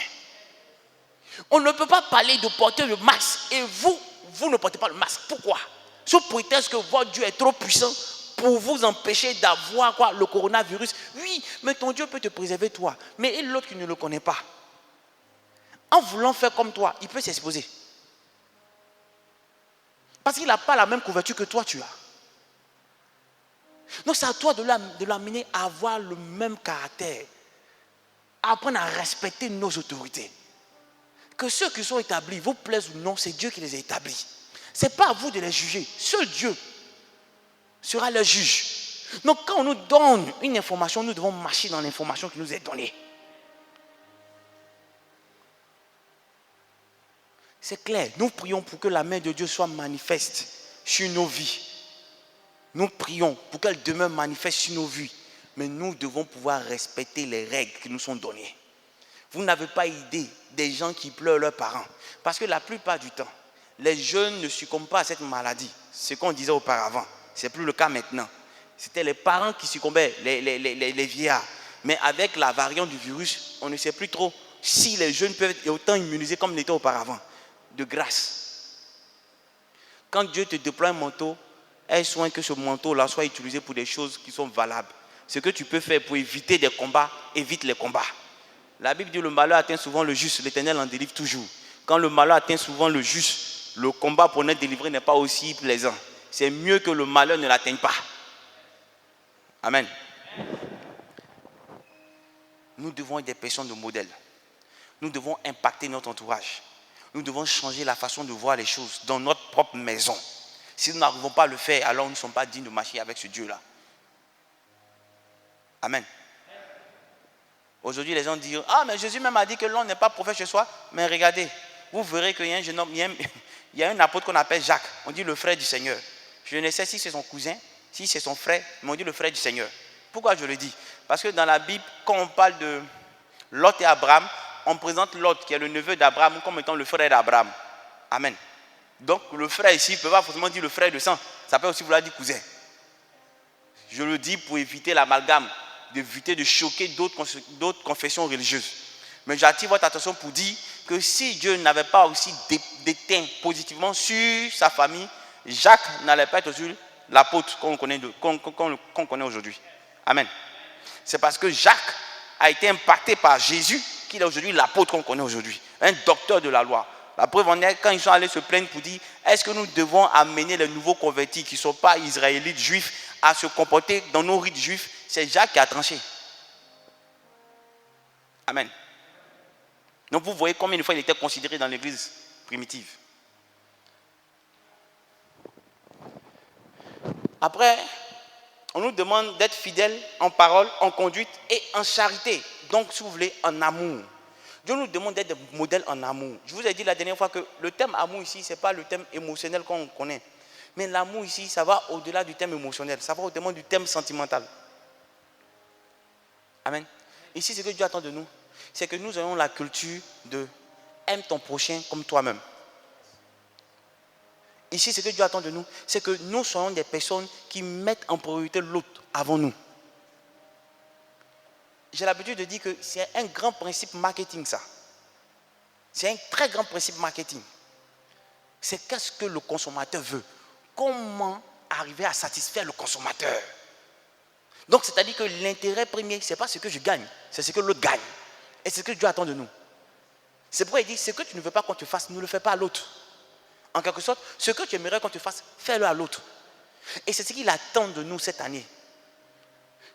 Speaker 3: On ne peut pas parler de porter le masque et vous ne portez pas le masque. Pourquoi? Sous prétexte que votre Dieu est trop puissant pour vous empêcher d'avoir le coronavirus. Oui, mais ton Dieu peut te préserver toi. Mais l'autre qui ne le connaît pas, en voulant faire comme toi, il peut s'exposer. Parce qu'il n'a pas la même couverture que toi tu as. Donc c'est à toi de l'amener à avoir le même caractère. À apprendre à respecter nos autorités. Que ceux qui sont établis, vous plaisent ou non, c'est Dieu qui les a établis. Ce n'est pas à vous de les juger. Seul Dieu sera le juge. Donc quand on nous donne une information, nous devons marcher dans l'information qui nous est donnée. C'est clair, nous prions pour que la main de Dieu soit manifeste sur nos vies. Nous prions pour qu'elle demeure manifeste sur nos vies. Mais nous devons pouvoir respecter les règles qui nous sont données. Vous n'avez pas idée des gens qui pleurent leurs parents. Parce que la plupart du temps, les jeunes ne succombent pas à cette maladie. Ce qu'on disait auparavant, ce n'est plus le cas maintenant. C'était les parents qui succombaient, les vieillards. Mais avec la variante du virus, on ne sait plus trop si les jeunes peuvent être autant immunisés comme l'étaient auparavant. De grâce. Quand Dieu te déploie un manteau, aie soin que ce manteau-là soit utilisé pour des choses qui sont valables. Ce que tu peux faire pour éviter des combats, évite les combats. La Bible dit le malheur atteint souvent le juste, l'Éternel en délivre toujours. Quand le malheur atteint souvent le juste, le combat pour en être délivré n'est pas aussi plaisant. C'est mieux que le malheur ne l'atteigne pas. Amen. Nous devons être des personnes de modèle. Nous devons impacter notre entourage. Nous devons changer la façon de voir les choses dans notre propre maison. Si nous n'arrivons pas à le faire, alors nous ne sommes pas dignes de marcher avec ce Dieu-là. Amen. Aujourd'hui, les gens disent, ah, mais Jésus même a dit que l'on n'est pas prophète chez soi. Mais regardez, vous verrez qu'il y a un jeune homme, il y a un apôtre qu'on appelle Jacques. On dit le frère du Seigneur. Je ne sais si c'est son cousin, si c'est son frère, mais on dit le frère du Seigneur. Pourquoi je le dis? Parce que dans la Bible, quand on parle de Lot et Abraham, on présente Lot, qui est le neveu d'Abraham, comme étant le frère d'Abraham. Amen. Donc le frère ici ne peut pas forcément dire le frère de sang. Ça peut aussi vouloir dire cousin. Je le dis pour éviter l'amalgame, d'éviter de choquer d'autres confessions religieuses. Mais j'attire votre attention pour dire que si Dieu n'avait pas aussi déteint positivement sur sa famille, Jacques n'allait pas être l'apôtre qu'on connaît aujourd'hui. Amen. C'est parce que Jacques a été impacté par Jésus qu'il est aujourd'hui l'apôtre qu'on connaît aujourd'hui. Un docteur de la loi. La preuve en est quand ils sont allés se plaindre pour dire est-ce que nous devons amener les nouveaux convertis qui ne sont pas israélites juifs à se comporter dans nos rites juifs. C'est Jacques qui a tranché. Amen. Donc vous voyez combien de fois il était considéré dans l'église primitive. Après, on nous demande d'être fidèles en parole, en conduite et en charité. Donc, si vous voulez, en amour. Dieu nous demande d'être des modèles en amour. Je vous ai dit la dernière fois que le thème amour ici, ce n'est pas le thème émotionnel qu'on connaît. Mais l'amour ici, ça va au-delà du thème émotionnel. Ça va au-delà du thème sentimental. Amen. Ici, ce que Dieu attend de nous, c'est que nous ayons la culture de aime ton prochain comme toi-même. Ici, ce que Dieu attend de nous, c'est que nous soyons des personnes qui mettent en priorité l'autre avant nous. J'ai l'habitude de dire que c'est un grand principe marketing, ça. C'est un très grand principe marketing. C'est qu'est-ce que le consommateur veut. Comment arriver à satisfaire le consommateur. Donc, c'est-à-dire que l'intérêt premier, ce n'est pas ce que je gagne, c'est ce que l'autre gagne. Et c'est ce que Dieu attend de nous. C'est pourquoi il dit, ce que tu ne veux pas qu'on te fasse, ne le fais pas à l'autre. En quelque sorte, ce que tu aimerais qu'on te fasse, fais-le à l'autre. Et c'est ce qu'il attend de nous cette année.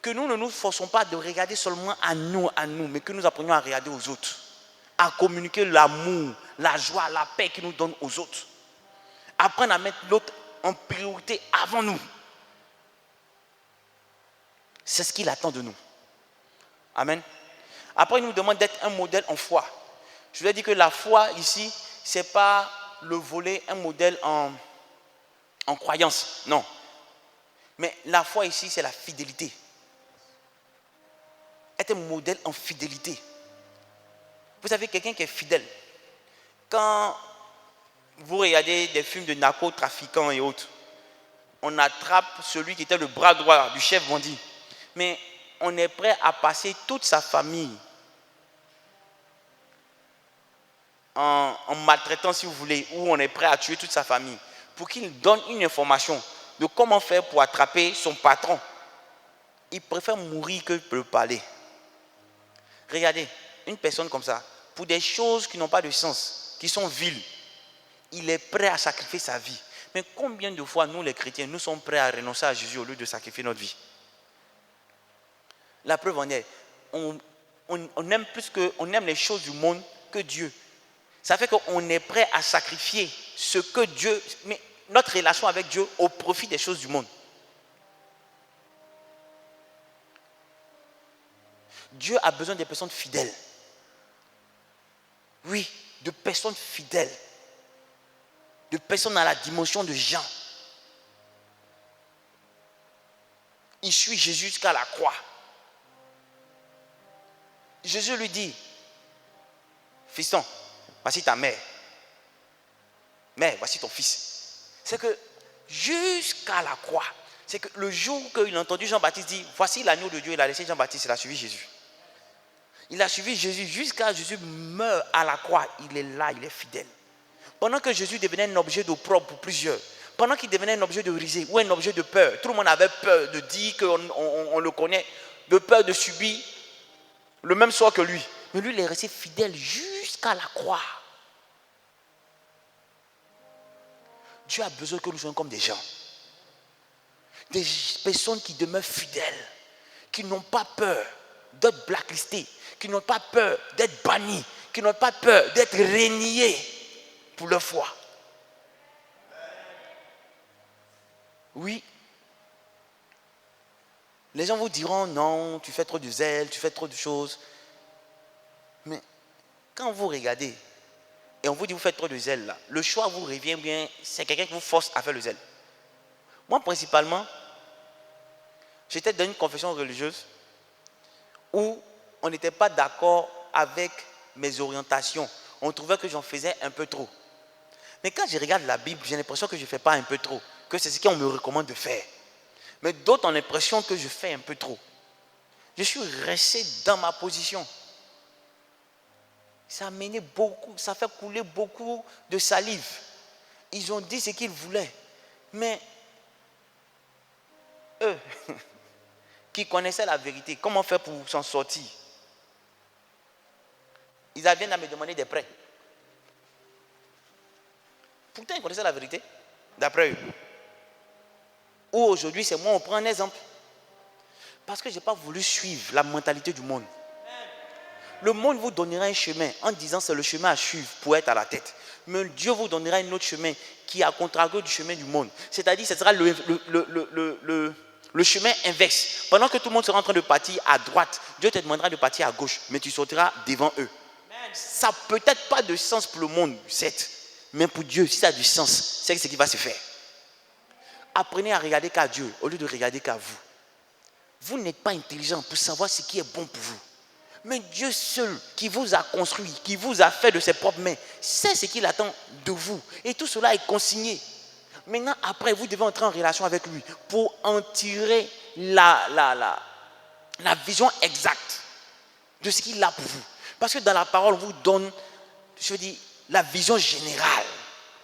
Speaker 3: Que nous ne nous forçons pas de regarder seulement à nous, mais que nous apprenions à regarder aux autres. À communiquer l'amour, la joie, la paix qu'il nous donne aux autres. Apprendre à mettre l'autre en priorité avant nous. C'est ce qu'il attend de nous. Amen. Après, il nous demande d'être un modèle en foi. Je vous ai dit que la foi ici, ce n'est pas le volet, un modèle en croyance. Non. Mais la foi ici, c'est la fidélité. Être un modèle en fidélité. Vous savez, quelqu'un qui est fidèle, quand vous regardez des films de narcotrafiquants et autres, on attrape celui qui était le bras droit du chef bandit. Mais on est prêt à passer toute sa famille en maltraitant, si vous voulez, ou on est prêt à tuer toute sa famille pour qu'il donne une information de comment faire pour attraper son patron. Il préfère mourir que de parler. Regardez, une personne comme ça, pour des choses qui n'ont pas de sens, qui sont viles, il est prêt à sacrifier sa vie. Mais combien de fois, nous les chrétiens, nous sommes prêts à renoncer à Jésus au lieu de sacrifier notre vie? La preuve en est, on aime les choses du monde que Dieu. Ça fait qu'on est prêt à sacrifier ce que Dieu, mais notre relation avec Dieu au profit des choses du monde. Dieu a besoin des personnes fidèles. Oui, de personnes fidèles. De personnes à la dimension de Jean. Il suit Jésus jusqu'à la croix. Jésus lui dit, fiston, voici ta mère. Mère, voici ton fils. C'est que jusqu'à la croix, c'est que le jour qu'il a entendu Jean-Baptiste dire, voici l'agneau de Dieu, il a laissé Jean-Baptiste, il a suivi Jésus. Il a suivi Jésus jusqu'à Jésus meurt à la croix. Il est là, il est fidèle. Pendant que Jésus devenait un objet d'opprobre pour plusieurs, pendant qu'il devenait un objet de risée ou un objet de peur, tout le monde avait peur de dire qu'on le connaît, de peur de subir le même sort que lui. Mais lui, il est resté fidèle jusqu'à la croix. Dieu a besoin que nous soyons comme des gens. Des personnes qui demeurent fidèles, qui n'ont pas peur d'être blacklistés, qui n'ont pas peur d'être bannis, qui n'ont pas peur d'être reniés pour leur foi. Oui. Les gens vous diront non, tu fais trop de zèle, tu fais trop de choses. Mais quand vous regardez et on vous dit vous faites trop de zèle là, le choix vous revient bien, c'est quelqu'un qui vous force à faire le zèle. Moi principalement, j'étais dans une confession religieuse où on n'était pas d'accord avec mes orientations. On trouvait que j'en faisais un peu trop. Mais quand je regarde la Bible, j'ai l'impression que je ne fais pas un peu trop, que c'est ce qu'on me recommande de faire. Mais d'autres ont l'impression que je fais un peu trop. Je suis resté dans ma position. Ça a mené beaucoup, ça fait couler beaucoup de salive. Ils ont dit ce qu'ils voulaient. Mais eux qui connaissaient la vérité, comment faire pour s'en sortir? Ils viennent à me demander des prêts. Pourtant, ils connaissaient la vérité, d'après eux. Ou aujourd'hui, c'est moi, on prend un exemple. Parce que je n'ai pas voulu suivre la mentalité du monde. Le monde vous donnera un chemin en disant c'est le chemin à suivre pour être à la tête. Mais Dieu vous donnera un autre chemin qui est à contrario du chemin du monde. C'est-à-dire ce sera le chemin inverse. Pendant que tout le monde sera en train de partir à droite, Dieu te demandera de partir à gauche, mais tu sortiras devant eux. Ça n'a peut-être pas de sens pour le monde, certes. Mais pour Dieu, si ça a du sens, c'est ce qui va se faire. Apprenez à regarder qu'à Dieu au lieu de regarder qu'à vous. Vous n'êtes pas intelligent pour savoir ce qui est bon pour vous. Mais Dieu seul, qui vous a construit, qui vous a fait de ses propres mains, sait ce qu'il attend de vous. Et tout cela est consigné. Maintenant, après, vous devez entrer en relation avec lui pour en tirer la vision exacte de ce qu'il a pour vous. Parce que dans la parole, on vous donne, la vision générale.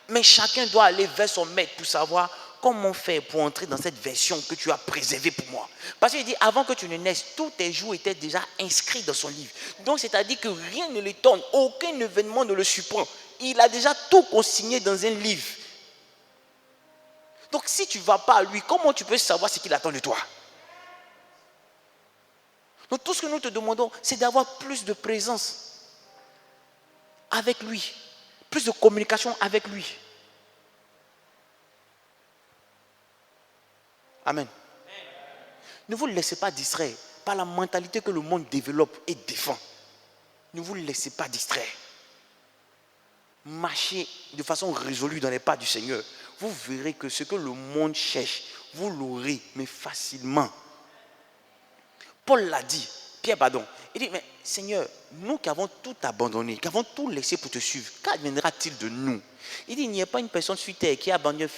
Speaker 3: Mais chacun doit aller vers son maître pour savoir comment faire pour entrer dans cette version que tu as préservée pour moi. Parce qu'il dit, avant que tu ne naisses, tous tes jours étaient déjà inscrits dans son livre. Donc, c'est-à-dire que rien ne l'étonne, aucun événement ne le surprend. Il a déjà tout consigné dans un livre. Donc, si tu ne vas pas à lui, comment tu peux savoir ce qu'il attend de toi? Donc, tout ce que nous te demandons, c'est d'avoir plus de présence avec lui, plus de communication avec lui. Amen. Ne vous laissez pas distraire par la mentalité que le monde développe et défend. Ne vous laissez pas distraire. Marchez de façon résolue dans les pas du Seigneur. Vous verrez que ce que le monde cherche, vous l'aurez, mais facilement. Paul l'a dit, Pierre, pardon. Il dit, mais Seigneur, nous qui avons tout abandonné, qui avons tout laissé pour te suivre, qu'adviendra-t-il de nous? Il dit, il n'y a pas une personne sur terre qui a abandonné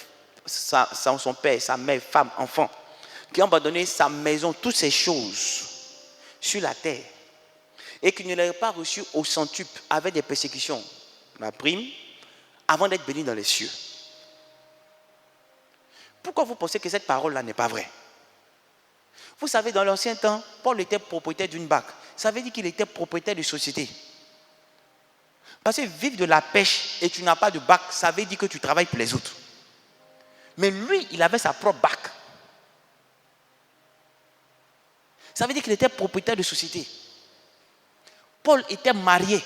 Speaker 3: son père, sa mère, femme, enfant, qui a abandonné sa maison, toutes ces choses sur la terre, et qui ne l'avait pas reçu au centuple avec des persécutions, la prime, avant d'être béni dans les cieux. Pourquoi vous pensez que cette parole-là n'est pas vraie? Vous savez, dans l'ancien temps, Paul était propriétaire d'une barque. Ça veut dire qu'il était propriétaire de société. Parce que vivre de la pêche et tu n'as pas de barque, ça veut dire que tu travailles pour les autres. Mais lui, il avait sa propre barque. Ça veut dire qu'il était propriétaire de société. Paul était marié.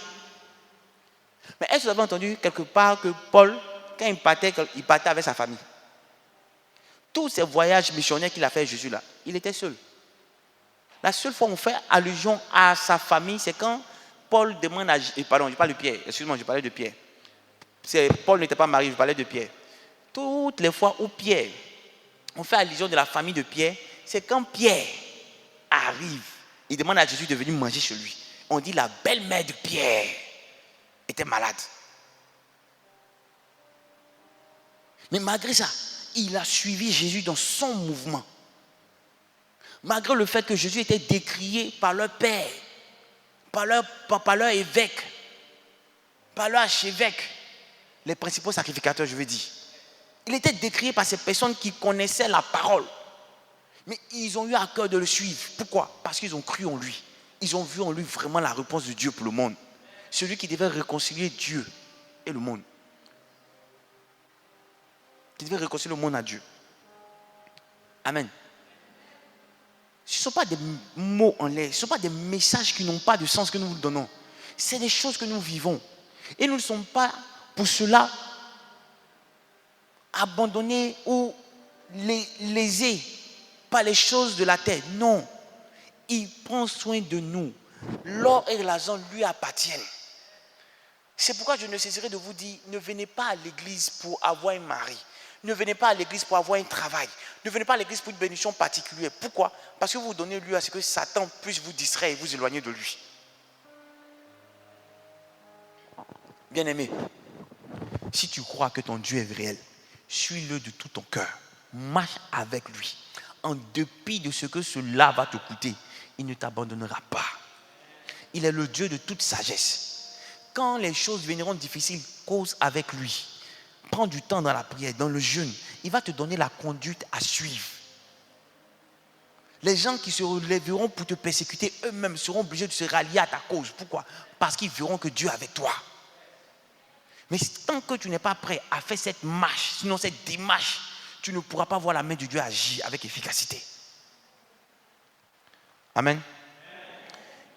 Speaker 3: Mais est-ce que vous avez entendu quelque part que Paul, quand il partait avec sa famille? Tous ces voyages missionnaires qu'il a fait Jésus là, il était seul. La seule fois où on fait allusion à sa famille, c'est quand Paul demande à... Pardon, je parle de Pierre. Excuse-moi, je parlais de Pierre. Paul n'était pas marié, je parlais de Pierre. Toutes les fois où Pierre, on fait allusion de la famille de Pierre, c'est quand Pierre arrive, il demande à Jésus de venir manger chez lui. On dit la belle-mère de Pierre était malade. Mais malgré ça, il a suivi Jésus dans son mouvement. Malgré le fait que Jésus était décrié par leur père, par leur évêque, par leur archevêque, les principaux sacrificateurs, je veux dire. Il était décrié par ces personnes qui connaissaient la parole. Mais ils ont eu à cœur de le suivre. Pourquoi? Parce qu'ils ont cru en lui. Ils ont vu en lui vraiment la réponse de Dieu pour le monde. Celui qui devait réconcilier Dieu et le monde. Qui devait réconcilier le monde à Dieu. Amen. Ce ne sont pas des mots en l'air. Ce ne sont pas des messages qui n'ont pas de sens que nous vous donnons. C'est des choses que nous vivons. Et nous ne sommes pas pour cela abandonnés ou lésés par les choses de la terre. Non. Il prend soin de nous. L'or et l'argent lui appartiennent. C'est pourquoi je ne cesserai de vous dire, ne venez pas à l'église pour avoir un mari. Ne venez pas à l'église pour avoir un travail. Ne venez pas à l'église pour une bénédiction particulière. Pourquoi? Parce que vous donnez lieu à ce que Satan puisse vous distraire et vous éloigner de lui. Bien-aimé, si tu crois que ton Dieu est réel, suis-le de tout ton cœur. Marche avec lui. En dépit de ce que cela va te coûter, il ne t'abandonnera pas. Il est le Dieu de toute sagesse. Quand les choses viendront difficiles, cause avec lui. Prends du temps dans la prière, dans le jeûne. Il va te donner la conduite à suivre. Les gens qui se relèveront pour te persécuter, eux-mêmes seront obligés de se rallier à ta cause. Pourquoi? Parce qu'ils verront que Dieu est avec toi. Mais tant que tu n'es pas prêt à faire cette marche, sinon cette démarche, tu ne pourras pas voir la main de Dieu agir avec efficacité. Amen.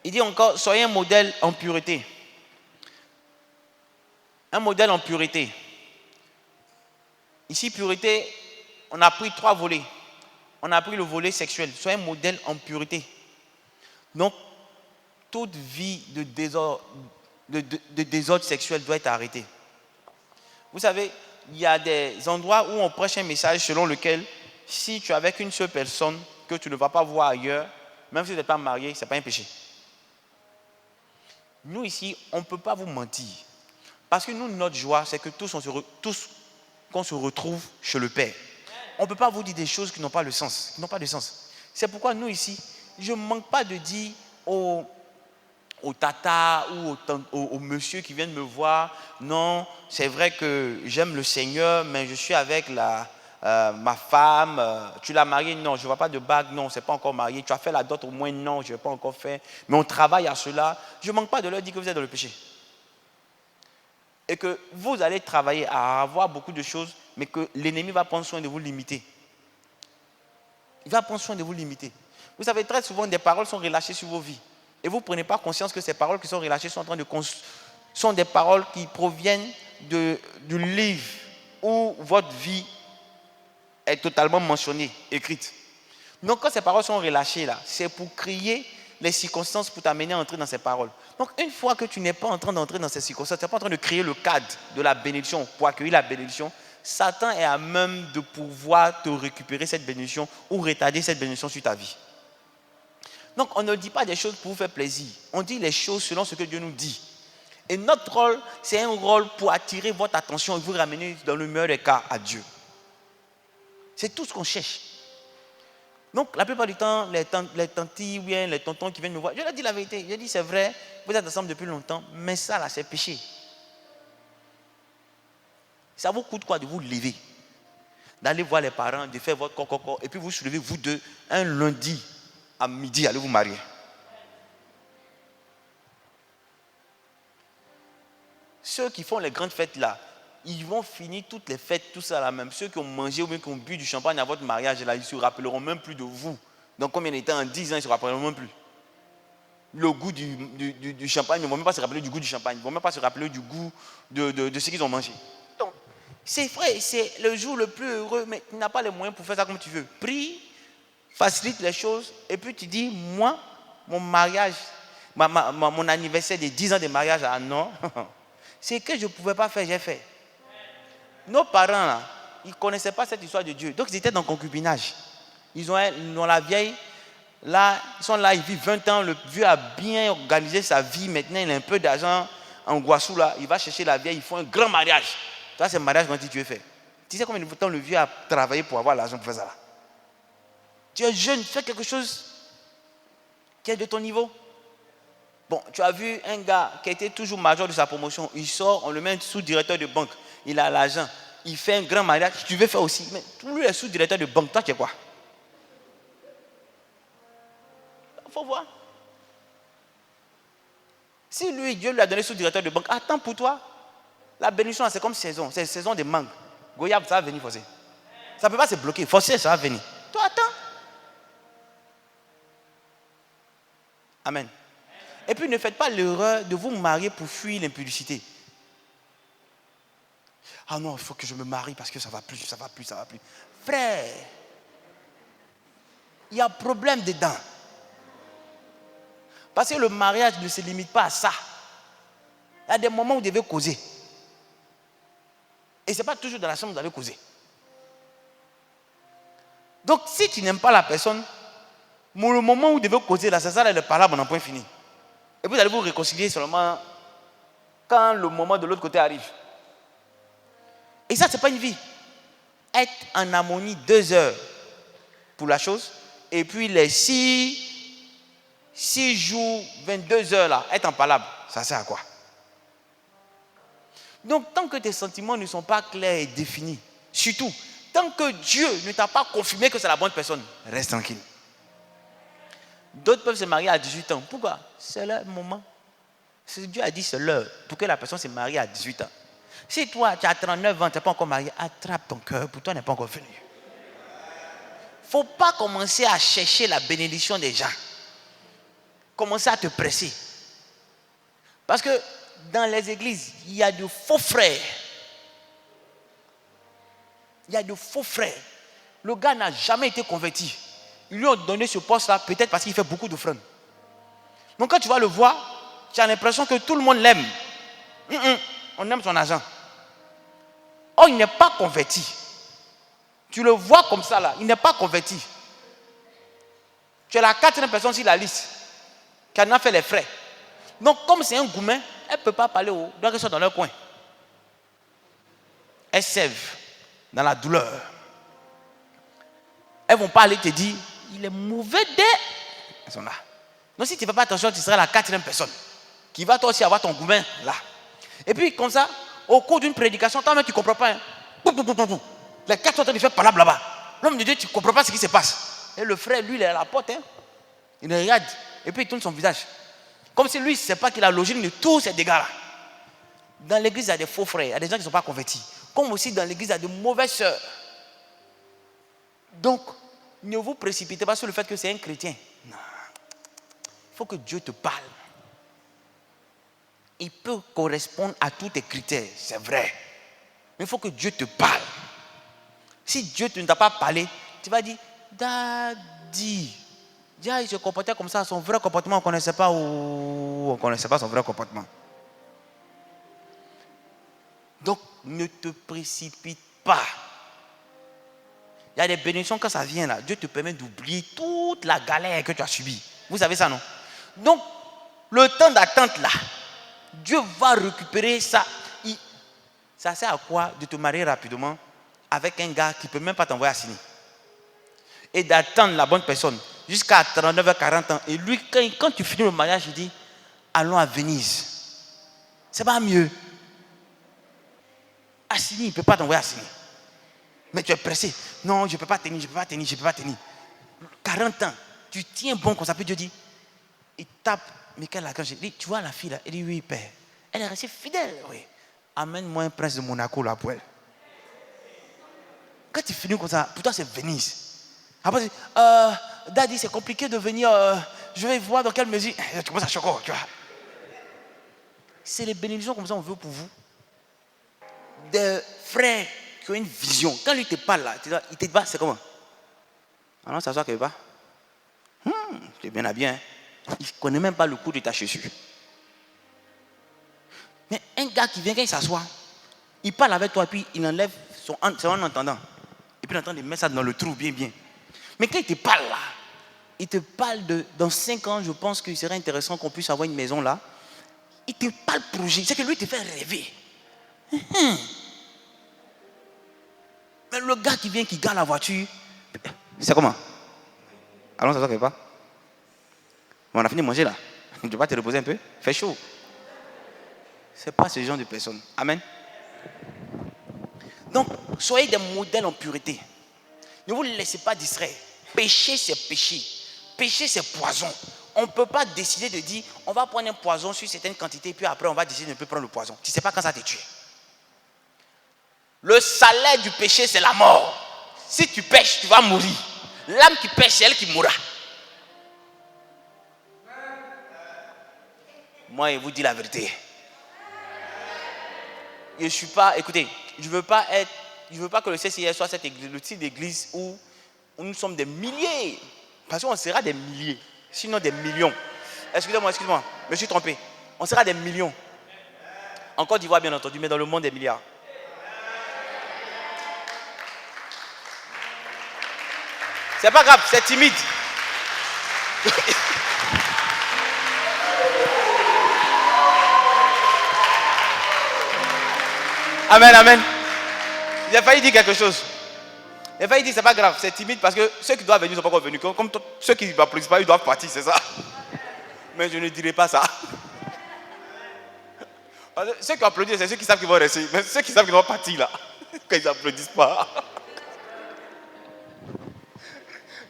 Speaker 3: Il dit encore, soyez un modèle en pureté. Un modèle en pureté. Ici, pureté, on a pris 3 volets. On a pris le volet sexuel. Soyez un modèle en pureté. Donc, toute vie de désordre sexuel doit être arrêtée. Vous savez, il y a des endroits où on prêche un message selon lequel, si tu es avec une seule personne que tu ne vas pas voir ailleurs, même si tu n'es pas marié, ce n'est pas un péché. Nous ici, on ne peut pas vous mentir. Parce que nous, notre joie, c'est que tous qu'on se retrouve chez le Père. On ne peut pas vous dire des choses qui n'ont pas de sens. C'est pourquoi nous ici, je ne manque pas de dire aux tata ou aux monsieur qui viennent me voir, non, c'est vrai que j'aime le Seigneur, mais je suis avec ma femme, tu l'as mariée, non, je ne vois pas de bague, non, c'est pas encore marié, tu as fait la dot au moins, non, je n'ai pas encore fait, mais on travaille à cela. Je ne manque pas de leur dire que vous êtes dans le péché. Et que vous allez travailler à avoir beaucoup de choses, mais que l'ennemi va prendre soin de vous limiter. Il va prendre soin de vous limiter. Vous savez, très souvent, des paroles sont relâchées sur vos vies. Et vous ne prenez pas conscience que ces paroles qui sont relâchées sont des paroles qui proviennent du livre où votre vie est totalement mentionnée, écrite. Donc, quand ces paroles sont relâchées, là, c'est pour créer les circonstances pour t'amener à entrer dans ces paroles. Donc, une fois que tu n'es pas en train d'entrer dans ces circonstances, tu n'es pas en train de créer le cadre de la bénédiction pour accueillir la bénédiction, Satan est à même de pouvoir te récupérer cette bénédiction ou retarder cette bénédiction sur ta vie. Donc, on ne dit pas des choses pour vous faire plaisir. On dit les choses selon ce que Dieu nous dit. Et notre rôle, c'est un rôle pour attirer votre attention et vous ramener dans le meilleur des cas à Dieu. C'est tout ce qu'on cherche. Donc, la plupart du temps, les tantis ou bien les tontons qui viennent me voir, je leur dis la vérité. Je dis, c'est vrai, vous êtes ensemble depuis longtemps, mais ça, là, c'est péché. Ça vous coûte quoi de vous lever, d'aller voir les parents, de faire votre coco, et puis vous soulevez, vous deux, un lundi à midi, allez vous marier. Ceux qui font les grandes fêtes là, ils vont finir toutes les fêtes, tout ça là même. Ceux qui ont mangé ou bien qui ont bu du champagne à votre mariage là, ils ne se rappelleront même plus de vous. Donc combien de temps, en 10 ans, ils ne se rappelleront même plus. Le goût du champagne, ils ne vont même pas se rappeler du goût du champagne. Ils ne vont même pas se rappeler du goût de ce qu'ils ont mangé. Donc, c'est vrai, c'est le jour le plus heureux, mais tu n'as pas les moyens pour faire ça comme tu veux. Prie, facilite les choses, et puis tu dis, moi, mon mariage, mon anniversaire de 10 ans de mariage, ah non, c'est que je ne pouvais pas faire, j'ai fait. Nos parents, là, ils ne connaissaient pas cette histoire de Dieu. Donc, ils étaient dans le concubinage. Ils ont la vieille, là, ils sont là, ils vivent 20 ans. Le vieux a bien organisé sa vie. Maintenant, il a un peu d'argent en Guassou, là. Il va chercher la vieille, ils font un grand mariage. Ça, c'est le mariage quand Dieu fait. Tu sais combien de temps le vieux a travaillé pour avoir l'argent pour faire ça, là? Tu es jeune, fais quelque chose qui est de ton niveau. Bon, tu as vu un gars qui était toujours major de sa promotion. Il sort, on le met sous-directeur de banque. Il a l'argent. Il fait un grand mariage. Tu veux faire aussi. Mais lui est sous-directeur de banque. Toi, tu es quoi? Il faut voir. Si lui, Dieu lui a donné sous-directeur de banque, attends pour toi. La bénédiction, c'est comme saison. C'est saison de mangue. Goyave, ça va venir forcer. Ça ne peut pas se bloquer. Forcer, ça va venir. Toi, attends. Amen. Et puis, ne faites pas l'erreur de vous marier pour fuir l'impudicité. Ah non, il faut que je me marie parce que ça ne va plus, ça ne va plus, ça ne va plus. Frère, il y a un problème dedans. Parce que le mariage ne se limite pas à ça. Il y a des moments où vous devez causer. Et ce n'est pas toujours dans la chambre où vous allez causer. Donc, si tu n'aimes pas la personne, le moment où vous devez causer, là, c'est ça, là, le parlable, on a point fini. Et puis, vous allez vous réconcilier seulement quand le moment de l'autre côté arrive. Et ça, ce n'est pas une vie. Être en harmonie 2 heures pour la chose, et puis les 6 jours, 22 heures, là, être en palabre, ça sert à quoi? Donc, tant que tes sentiments ne sont pas clairs et définis, surtout, tant que Dieu ne t'a pas confirmé que c'est la bonne personne, reste tranquille. D'autres peuvent se marier à 18 ans. Pourquoi? C'est leur moment. Dieu a dit c'est l'heure pour que la personne se marie à 18 ans. Si toi, tu as 39 ans, tu n'es pas encore marié, attrape ton cœur, pour toi, n'est pas encore venu. Il ne faut pas commencer à chercher la bénédiction des gens. Commencer à te presser. Parce que dans les églises, il y a de faux frères. Il y a de faux frères. Le gars n'a jamais été converti. Ils lui ont donné ce poste-là, peut-être parce qu'il fait beaucoup d'offrandes. Donc quand tu vas le voir, tu as l'impression que tout le monde l'aime. On aime son argent. Oh, il n'est pas converti. Tu le vois comme ça là, il n'est pas converti. Tu es la 4e personne sur la liste qui en a fait les frais. Donc comme c'est un gourmet, elle ne peut pas parler aux gens qui sont dans leur coin. Elles sèvent dans la douleur. Elles vont pas aller te dire, il est mauvais dès. Elles sont là. Donc si tu ne fais pas attention, tu seras la 4e personne qui va toi aussi avoir ton gourmet là. Et puis comme ça, au cours d'une prédication, toi-même tu ne comprends pas. Hein. Les 4 sont en train de faire palabre là-bas. L'homme de Dieu, tu ne comprends pas ce qui se passe. Et le frère, lui, il est à la porte. Hein. Il regarde. Et puis il tourne son visage. Comme si lui, il ne sait pas qu'il a l'origine de tous ces dégâts-là. Dans l'église, il y a des faux frères. Il y a des gens qui ne sont pas convertis. Comme aussi dans l'église, il y a de mauvaises sœurs. Donc, ne vous précipitez pas sur le fait que c'est un chrétien. Non. Il faut que Dieu te parle. Il peut correspondre à tous tes critères, c'est vrai. Mais il faut que Dieu te parle. Si Dieu ne t'a pas parlé, tu vas dire, Daddy. Il se comportait comme ça, son vrai comportement, on ne connaissait pas ou on ne connaissait pas son vrai comportement. Donc, ne te précipite pas. Il y a des bénédictions quand ça vient là. Dieu te permet d'oublier toute la galère que tu as subie. Vous savez ça, non? Donc, le temps d'attente là, Dieu va récupérer ça. Ça sert à quoi de te marier rapidement avec un gars qui ne peut même pas t'envoyer à signer? Et d'attendre la bonne personne jusqu'à 39 40 ans. Et lui, quand tu finis le mariage, il dit, allons à Venise. C'est pas mieux. À signer, il ne peut pas t'envoyer à signer. Mais tu es pressé. Non, je ne peux pas tenir, je ne peux pas tenir, je ne peux pas tenir. 40 ans, tu tiens bon comme ça, puis Dieu dit, il tape Michael Lacanche. Il dit, tu vois la fille là? Elle dit, oui, père. Elle est restée fidèle, oui. Amène-moi un prince de Monaco là pour elle. Quand tu finis comme ça, pour toi c'est Venise. Après, Daddy, c'est compliqué de venir, je vais voir dans quelle mesure. Tu commences à choquer, tu vois. C'est les bénédictions comme ça on veut pour vous. Des frères qui ont une vision. Quand lui te parle là, il te dit, c'est comment? Alors, ça soit quelque part. Tu es bien habillé. Hein? Il ne connaît même pas le coup de ta chaussure. Mais un gars qui vient, quand il s'assoit, il parle avec toi, puis il enlève son entendant. Et puis il est en train de mettre ça dans le trou, bien, bien. Mais quand il te parle là, il te parle de, dans 5 ans, je pense qu'il serait intéressant qu'on puisse avoir une maison là. Il te parle projet, c'est que lui, il te fait rêver. Mais le gars qui vient, qui garde la voiture, c'est comment? Allons, ça ne fait pas. On a fini de manger là. Tu ne vas pas te reposer un peu? Fait chaud. Ce n'est pas ce genre de personne. Amen. Donc, soyez des modèles en pureté. Ne vous laissez pas distraire. Péché, c'est péché. Péché, c'est poison. On ne peut pas décider de dire, on va prendre un poison sur certaines quantités, puis après, on va décider de ne plus prendre le poison. Tu ne sais pas quand ça te tue. Le salaire du péché, c'est la mort. Si tu pêches, tu vas mourir. L'âme qui pêche, c'est elle qui mourra. Moi, je vous dis la vérité. Je ne suis pas, écoutez, je ne veux pas que le CCIS soit le type d'église où nous sommes des milliers. Parce qu'on sera des milliers, sinon des millions. Excusez-moi, je me suis trompé. On sera des millions. En Côte d'Ivoire, bien entendu, mais dans le monde, des milliards. C'est pas grave, c'est timide. Amen, amen. Il a failli dire quelque chose. Il a failli dire c'est pas grave, c'est timide parce que ceux qui doivent venir ne sont pas encore venus. Comme ceux qui ne m'applaudissent pas, ils doivent partir, c'est ça. Mais je ne dirai pas ça. Parce que ceux qui applaudissent, c'est ceux qui savent qu'ils vont rester. Mais ceux qui savent qu'ils vont partir là, quand ils n'applaudissent pas,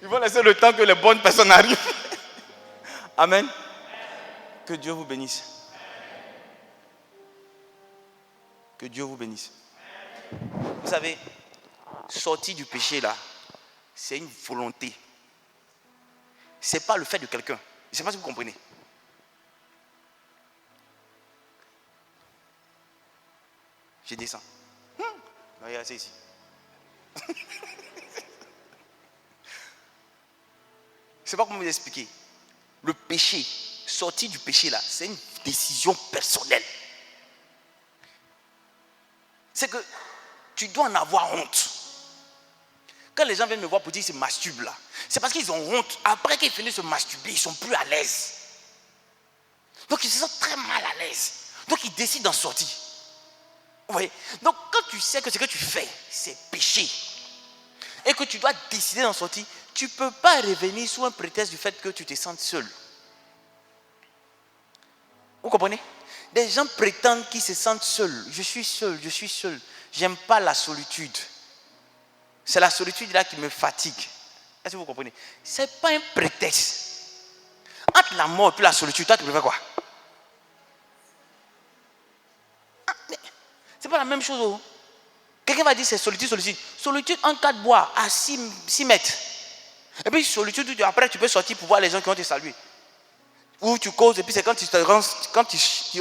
Speaker 3: ils vont laisser le temps que les bonnes personnes arrivent. Amen. Que Dieu vous bénisse. Que Dieu vous bénisse. Vous savez, sortir du péché là, c'est une volonté. Ce n'est pas le fait de quelqu'un. Je ne sais pas si vous comprenez. Je descends. Regardez, c'est ici. Je ne sais pas comment vous expliquer. Le péché, sortir du péché là, c'est une décision personnelle. C'est que tu dois en avoir honte. Quand les gens viennent me voir pour dire qu'ils se masturbent là, c'est parce qu'ils ont honte. Après qu'ils finissent de se masturber, ils ne sont plus à l'aise. Donc ils se sentent très mal à l'aise. Donc ils décident d'en sortir. Vous voyez? Donc quand tu sais que ce que tu fais, c'est péché, et que tu dois décider d'en sortir, tu ne peux pas revenir sous un prétexte du fait que tu te sens seul. Vous comprenez? Des gens prétendent qu'ils se sentent seuls. Je suis seul, je suis seul. J'aime pas la solitude. C'est la solitude là qui me fatigue. Est-ce que vous comprenez? Ce n'est pas un prétexte. Entre la mort et puis la solitude, toi tu préfères quoi? C'est pas la même chose. Oh. Quelqu'un va dire c'est solitude, solitude. Solitude en cas de bois à 6 mètres. Et puis solitude, après tu peux sortir pour voir les gens qui vont te saluer. Ou tu causes et puis c'est quand tu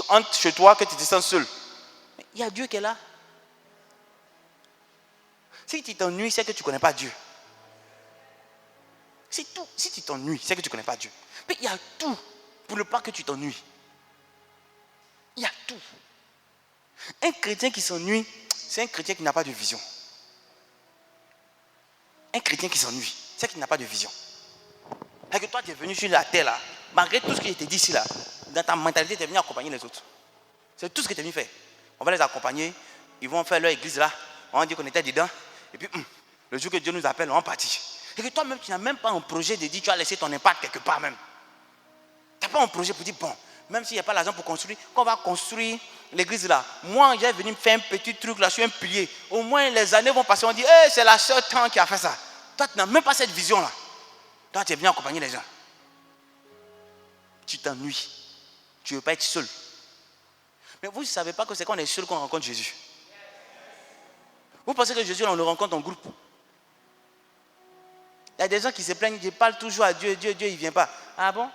Speaker 3: rentres chez toi que tu te sens seul. Mais il y a Dieu qui est là. Si tu t'ennuies, c'est que tu ne connais pas Dieu. C'est tout. Si tu t'ennuies, c'est que tu ne connais pas Dieu. Mais il y a tout pour ne pas que tu t'ennuies. Il y a tout. Un chrétien qui s'ennuie, c'est un chrétien qui n'a pas de vision. Un chrétien qui s'ennuie, c'est qu'il n'a pas de vision. Et que toi, tu es venu sur la terre là, malgré tout ce qui était dit ici là, dans ta mentalité, tu es venu accompagner les autres. C'est tout ce que tu es venu faire. On va les accompagner, ils vont faire leur église là, on va dire qu'on était dedans, et puis le jour que Dieu nous appelle, on va partir. Et que toi-même, tu n'as même pas un projet de dire, tu as laissé ton impact quelque part même. Tu n'as pas un projet pour dire, bon, même s'il n'y a pas l'argent pour construire, quand on va construire l'église là, moi j'ai venu me faire un petit truc là sur un pilier. Au moins les années vont passer, on dit, hey, c'est la sœur Tant qui a fait ça. Toi, tu n'as même pas cette vision là. Toi, tu es venu accompagner les gens. Tu t'ennuies. Tu ne veux pas être seul. Mais vous ne savez pas que c'est quand on est seul qu'on rencontre Jésus. Vous pensez que Jésus, on le rencontre en groupe. Il y a des gens qui se plaignent, ils parlent toujours à Dieu, Dieu, il ne vient pas. Ah bon?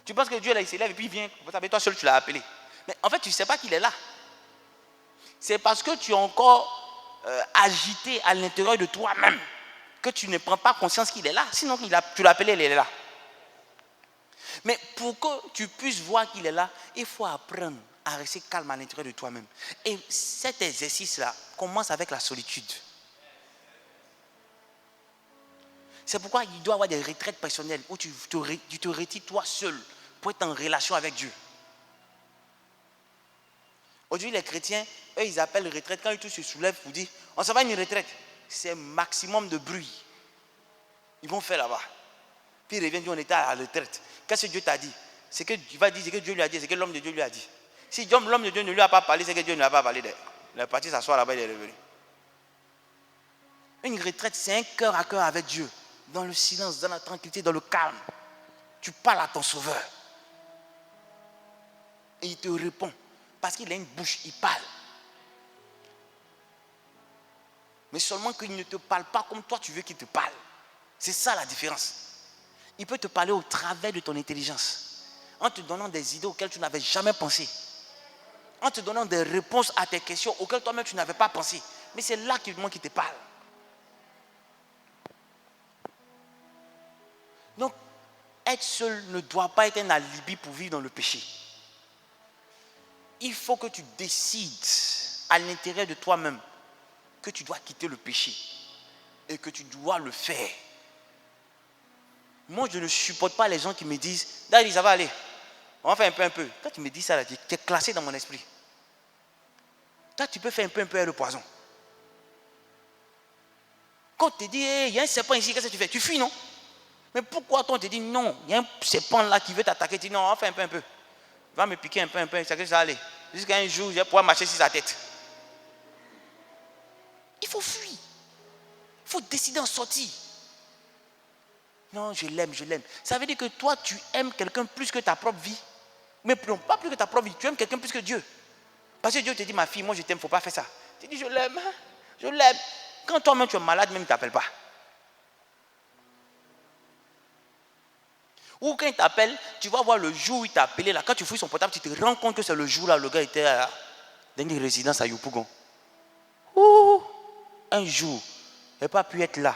Speaker 3: Tu penses que Dieu là, il s'élève et puis il vient. Vous savez, toi seul, tu l'as appelé. Mais en fait, tu ne sais pas qu'il est là. C'est parce que tu es encore agité à l'intérieur de toi-même que tu ne prends pas conscience qu'il est là. Sinon, tu l'as appelé, il est là. Mais pour que tu puisses voir qu'il est là, il faut apprendre à rester calme à l'intérieur de toi-même. Et cet exercice-là commence avec la solitude. C'est pourquoi il doit y avoir des retraites personnelles où tu te retires toi seul pour être en relation avec Dieu. Aujourd'hui, les chrétiens, eux, ils appellent retraite. Quand ils tous se soulèvent pour dire, on s'en va à une retraite. C'est maximum de bruit. Ils vont faire là-bas. Puis ils reviennent, on était à la retraite. Qu'est-ce que Dieu t'a dit? C'est que tu vas dire, c'est que Dieu lui a dit, c'est que l'homme de Dieu lui a dit. Si l'homme de Dieu ne lui a pas parlé, c'est que Dieu ne lui a pas parlé. Il est parti s'asseoir là-bas, il est revenu. Une retraite, c'est un cœur à cœur avec Dieu. Dans le silence, dans la tranquillité, dans le calme. Tu parles à ton sauveur. Et il te répond. Parce qu'il a une bouche, il parle. Mais seulement qu'il ne te parle pas comme toi tu veux qu'il te parle. C'est ça la différence. Il peut te parler au travers de ton intelligence. En te donnant des idées auxquelles tu n'avais jamais pensé. En te donnant des réponses à tes questions auxquelles toi-même tu n'avais pas pensé. Mais c'est là qu'il te parle. Donc, être seul ne doit pas être un alibi pour vivre dans le péché. Il faut que tu décides à l'intérieur de toi-même que tu dois quitter le péché et que tu dois le faire. Moi, je ne supporte pas les gens qui me disent, Daddy, ça va aller, on va faire un peu. Quand tu me dis ça, tu es classé dans mon esprit. Toi, tu peux faire un peu avec le poison. Quand on te dit, hey, il y a un serpent ici, qu'est-ce que tu fais? Tu fuis, non? Mais pourquoi toi on te dit non, il y a un serpent là qui veut t'attaquer, tu dis non, on va faire un peu. Va me piquer un peu, ça va aller. Jusqu'à un jour, je vais pouvoir marcher sur sa tête. Il faut fuir. Il faut décider d'en sortir. Non, je l'aime, je l'aime. Ça veut dire que toi, tu aimes quelqu'un plus que ta propre vie. Mais non, pas plus que ta propre vie. Tu aimes quelqu'un plus que Dieu. Parce que Dieu te dit, ma fille, moi je t'aime, il ne faut pas faire ça. Tu dis, je l'aime, je l'aime. Quand toi-même tu es malade, même il ne t'appelle pas. Ou quand il t'appelle, tu vas voir le jour où il t'a appelé, là, quand tu fouilles son portable, tu te rends compte que c'est le jour là, le gars était dans une résidence à Yopougon. Un jour, il n'a pas pu être là.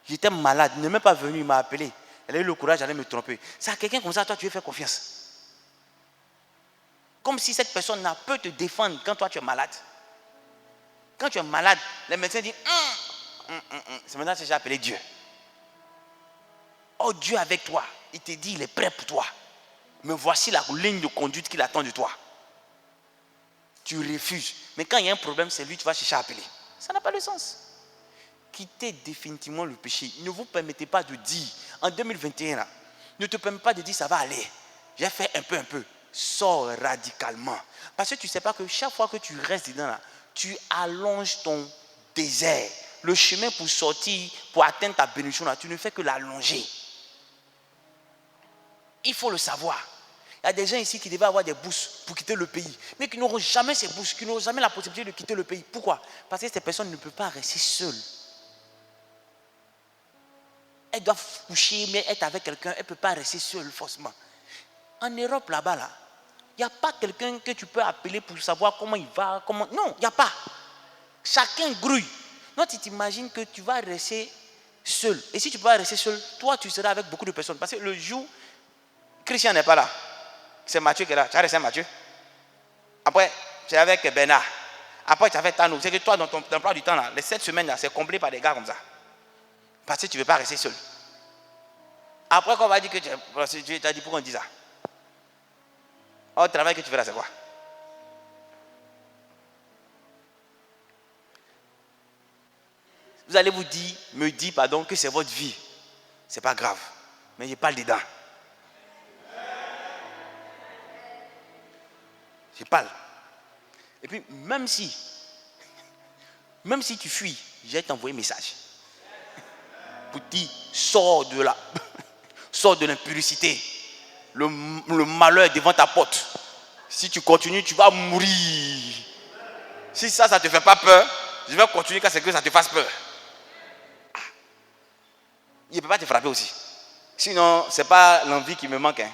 Speaker 3: J'étais malade, il n'est même pas venu, il m'a appelé. Elle a eu le courage d'aller me tromper. C'est à quelqu'un comme ça, toi, tu veux faire confiance. Comme si cette personne n'a peut te défendre quand toi, tu es malade. Quand tu es malade, les médecins disent c'est maintenant que j'ai appelé Dieu. Oh, Dieu avec toi. Il te dit, il est prêt pour toi. Mais voici la ligne de conduite qu'il attend de toi. Tu refuses. Mais quand il y a un problème, c'est lui que tu vas chercher à appeler. Ça n'a pas de sens. Quittez définitivement le péché. Ne vous permettez pas de dire, en 2021, là, ne te permettez pas de dire, ça va aller. J'ai fait un peu. Sors radicalement. Parce que tu ne sais pas que chaque fois que tu restes dedans, là, tu allonges ton désert. Le chemin pour sortir, pour atteindre ta bénédiction, là, tu ne fais que l'allonger. Il faut le savoir. Il y a des gens ici qui devaient avoir des bourses pour quitter le pays, mais qui n'auront jamais ces bourses, qui n'auront jamais la possibilité de quitter le pays. Pourquoi? Parce que ces personnes ne peuvent pas rester seules. Elles doivent coucher, mais être avec quelqu'un, elles ne peuvent pas rester seules forcément. En Europe, là-bas, là, il n'y a pas quelqu'un que tu peux appeler pour savoir comment il va, comment... Non, il n'y a pas. Chacun grouille. Non, tu t'imagines que tu vas rester seul. Et si tu peux pas rester seul, toi, tu seras avec beaucoup de personnes. Parce que le jour, Christian n'est pas là. C'est Mathieu qui est là. Tu as resté Mathieu. Après, tu es avec Bernard. Après, tu as fait Tano. C'est que toi, dans ton emploi du temps, là, les 7 semaines, là, c'est comblé par des gars comme ça. Parce que tu ne veux pas rester seul. Après, quand on va dire que tu as dit pourquoi on dit ça? Oh, le travail que tu fais là, c'est quoi? Vous allez me dire, pardon, que c'est votre vie. Ce n'est pas grave. Mais je parle dedans. Je parle. Et puis, même si tu fuis, je vais t'envoyer un message. Pour te dire, sors de là. Sors de l'impudicité. Le malheur est devant ta porte. Si tu continues, tu vas mourir. Si ça ne te fait pas peur, je vais continuer quand c'est que ça te fasse peur. Il ne peut pas te frapper aussi. Sinon, ce n'est pas l'envie qui me manque. Hein.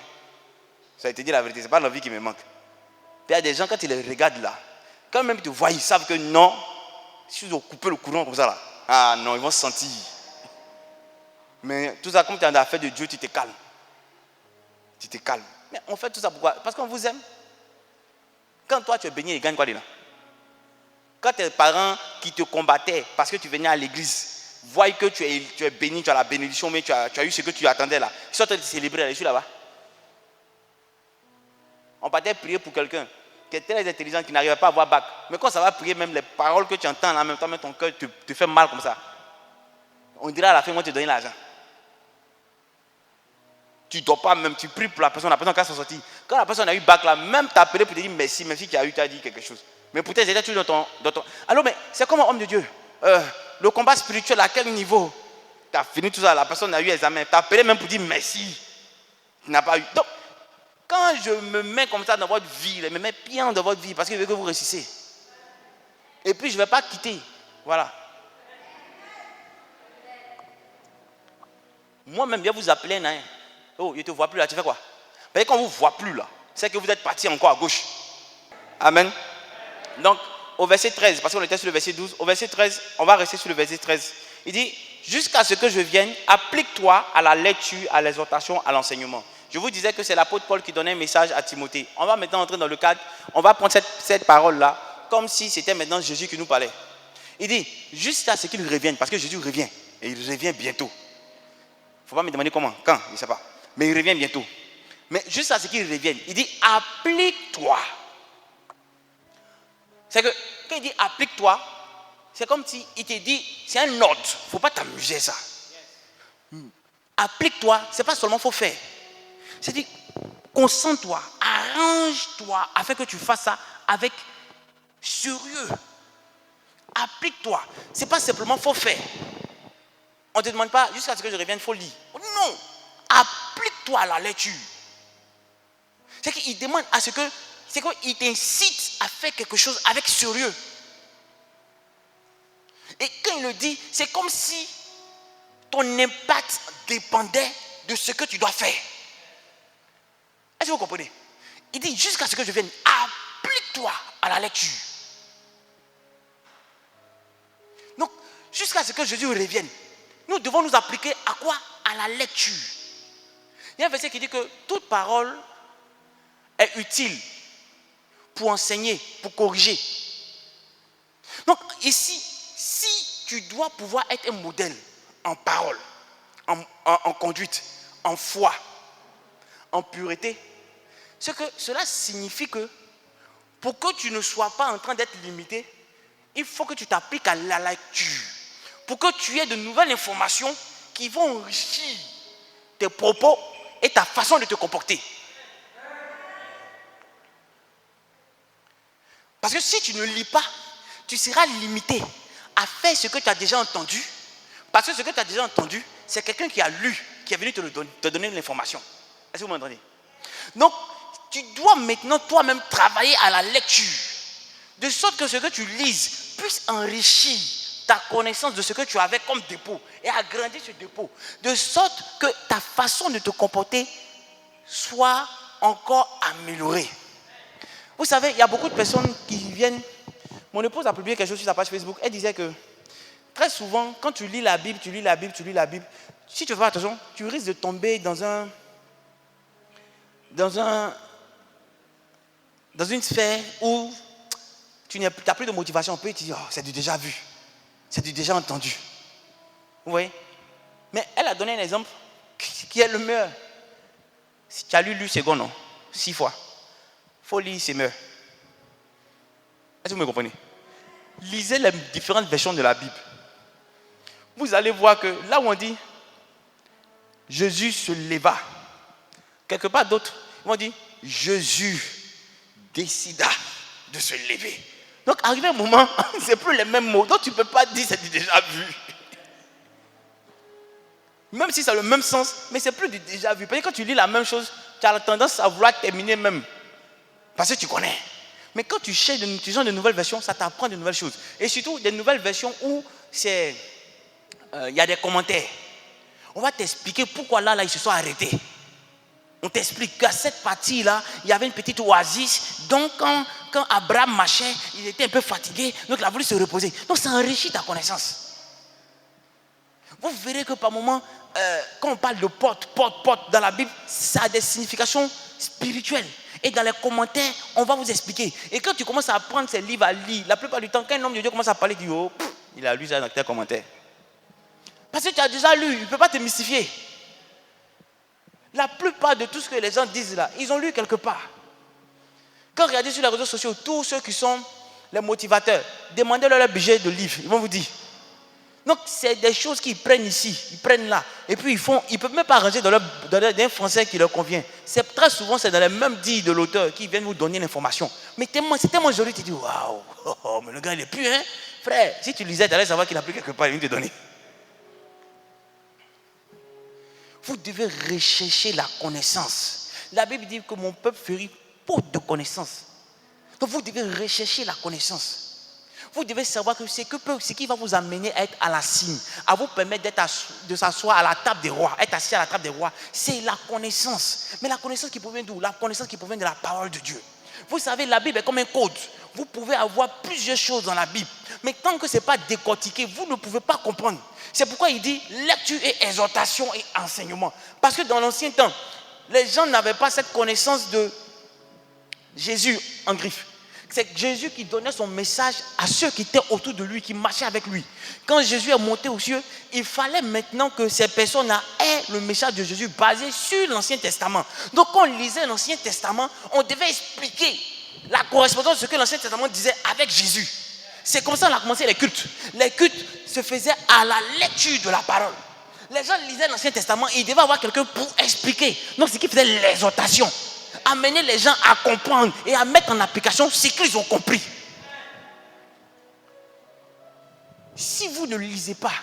Speaker 3: Ça a été dit la vérité, ce n'est pas l'envie qui me manque. Il y a des gens, quand ils les regardent là, quand même ils te voient, ils savent que non, si ils ont coupé le courant comme ça là, ah non, ils vont se sentir. Mais tout ça, comme tu es en affaire de Dieu, tu te calmes. Tu te calmes. Mais on fait tout ça pourquoi? Parce qu'on vous aime. Quand toi tu es baigné, ils gagnent quoi dedans? Quand tes parents qui te combattaient parce que tu venais à l'église, voient que tu es béni, tu as la bénédiction, mais tu as eu ce que tu attendais là, ils sont en train de célébrer là-dessus là-bas. On partait prier pour quelqu'un qui est très intelligent, qui n'arrivait pas à avoir bac. Mais quand ça va prier, même les paroles que tu entends là, en même temps, même ton cœur te fait mal comme ça. On dirait à la fin, moi, te donner l'argent. Tu ne dors pas même, tu pries pour la personne quand elle s'en sortit. Quand la personne a eu bac là, même t'appeler pour te dire merci, merci qui a eu, tu as dit quelque chose. Mais peut-être c'était toujours dans ton... Alors, mais c'est comme un homme de Dieu. Le combat spirituel, à quel niveau? Tu as fini tout ça, la personne a eu examen. Tu as appelé même pour dire merci. Tu n'as pas eu. Donc, quand je me mets comme ça dans votre vie, je me mets bien dans votre vie parce que je veux que vous réussissiez. Et puis, je ne vais pas quitter. Voilà. Moi-même, je vais vous appeler, hein. Oh, je ne te vois plus là, tu fais quoi? Parce que quand on ne vous voit plus là, c'est que vous êtes parti encore à gauche. Amen. Donc, au verset 13, parce qu'on était sur le verset 12, au verset 13, on va rester sur le verset 13. Il dit, jusqu'à ce que je vienne, applique-toi à la lecture, à l'exhortation, à l'enseignement. Je vous disais que c'est l'apôtre Paul qui donnait un message à Timothée. On va maintenant entrer dans le cadre, on va prendre cette parole-là, comme si c'était maintenant Jésus qui nous parlait. Il dit, jusqu'à ce qu'il revienne, parce que Jésus revient, et il revient bientôt. Il ne faut pas me demander comment, quand, je ne sais pas. Mais il revient bientôt. Mais jusqu'à ce qu'il revienne, il dit, applique-toi. C'est que, quand il dit applique-toi, c'est comme s'il te dit, c'est un ordre. Il ne faut pas t'amuser ça. Applique-toi, ce n'est pas seulement faut faire. C'est-à-dire, concentre-toi, arrange-toi afin que tu fasses ça avec sérieux. Applique-toi. Ce n'est pas simplement faut faire. On ne te demande pas jusqu'à ce que je revienne, il faut lire. Non, applique-toi à la lecture. C'est qu'il demande à ce que, c'est qu'il t'incite à faire quelque chose avec sérieux. Et quand il le dit, c'est comme si ton impact dépendait de ce que tu dois faire. Est-ce que vous comprenez? Il dit jusqu'à ce que je vienne, applique-toi à la lecture. Donc, jusqu'à ce que Jésus revienne, nous devons nous appliquer à quoi? À la lecture. Il y a un verset qui dit que toute parole est utile pour enseigner, pour corriger. Donc, ici, si tu dois pouvoir être un modèle en parole, en conduite, en foi, en pureté, ce que cela signifie que pour que tu ne sois pas en train d'être limité, il faut que tu t'appliques à la lecture. Pour que tu aies de nouvelles informations qui vont enrichir tes propos et ta façon de te comporter. Parce que si tu ne lis pas, tu seras limité à faire ce que tu as déjà entendu. Parce que ce que tu as déjà entendu, c'est quelqu'un qui a lu, qui est venu te donner l'information. Est-ce que vous m'entendez? Donc, tu dois maintenant toi-même travailler à la lecture. De sorte que ce que tu lises puisse enrichir ta connaissance de ce que tu avais comme dépôt et agrandir ce dépôt. De sorte que ta façon de te comporter soit encore améliorée. Vous savez, il y a beaucoup de personnes qui viennent. Mon épouse a publié quelque chose sur sa page Facebook. Elle disait que très souvent, quand tu lis la Bible, si tu fais pas attention, tu risques de tomber dans une sphère où tu n'as plus de motivation. On peut te dire, oh, c'est du déjà vu, c'est du déjà entendu. Vous voyez? Mais elle a donné un exemple qui est le meilleur. Si tu as lu Luc II, non? 6 fois. Il faut lire, c'est meilleur. Est-ce que vous me comprenez? Lisez les différentes versions de la Bible. Vous allez voir que là où on dit Jésus se leva, quelque part d'autre, ils vont dire Jésus décida de se lever. Donc, arrivé un moment, ce n'est plus les mêmes mots. Donc, tu ne peux pas dire c'est déjà vu. Même si ça a le même sens, mais c'est plus du déjà vu. Parce que quand tu lis la même chose, tu as la tendance à vouloir terminer même. Parce que tu connais. Mais quand tu cherches de nouvelles versions, ça t'apprend de nouvelles choses. Et surtout, des nouvelles versions où il y a des commentaires. On va t'expliquer pourquoi là, ils se sont arrêtés. On t'explique qu'à cette partie-là, il y avait une petite oasis. Donc, quand Abraham marchait, il était un peu fatigué. Donc, il a voulu se reposer. Donc, ça enrichit ta connaissance. Vous verrez que par moments, quand on parle de porte dans la Bible, ça a des significations spirituelles. Et dans les commentaires, on va vous expliquer. Et quand tu commences à prendre ces livres à lire, la plupart du temps, quand un homme de Dieu commence à parler, tu dis, oh, il a lu ça dans tes commentaires. Parce que tu as déjà lu, il ne peut pas te mystifier. La plupart de tout ce que les gens disent là, ils ont lu quelque part. Quand vous regardez sur les réseaux sociaux, tous ceux qui sont les motivateurs, demandez-leur leur budget de livres, ils vont vous dire. Donc, c'est des choses qu'ils prennent ici, ils prennent là. Et puis, ils ne peuvent même pas arranger dans un français qui leur convient. Très souvent, c'est dans les mêmes dits de l'auteur qui viennent vous donner l'information. Mais c'est tellement joli, tu dis, waouh, mais le gars, il est plus, hein. Frère, si tu lisais, tu allais savoir qu'il a plus quelque part, il vient te donner. Vous devez rechercher la connaissance. La Bible dit que mon peuple férit faute de connaissance. Donc, vous devez rechercher la connaissance. Vous devez savoir que ce qui va vous amener à être à la cime, à vous permettre de s'asseoir à la table des rois, être assis à la table des rois, c'est la connaissance. Mais la connaissance qui provient d'où? La connaissance qui provient de la parole de Dieu. Vous savez, la Bible est comme un code. Vous pouvez avoir plusieurs choses dans la Bible. Mais tant que ce n'est pas décortiqué, vous ne pouvez pas comprendre. C'est pourquoi il dit lecture et exhortation et enseignement. Parce que dans l'ancien temps, les gens n'avaient pas cette connaissance de Jésus en griffe. C'est Jésus qui donnait son message à ceux qui étaient autour de lui, qui marchaient avec lui. Quand Jésus est monté aux cieux, il fallait maintenant que ces personnes-là aient le message de Jésus basé sur l'Ancien Testament. Donc quand on lisait l'Ancien Testament, on devait expliquer la correspondance de ce que l'Ancien Testament disait avec Jésus. C'est comme ça qu'on a commencé les cultes. Les cultes se faisaient à la lecture de la parole. Les gens lisaient l'Ancien Testament et ils devaient avoir quelqu'un pour expliquer. Donc c'est ce qui faisait l'exhortation. Amener les gens à comprendre et à mettre en application ce qu'ils ont compris. Si vous ne lisez pas,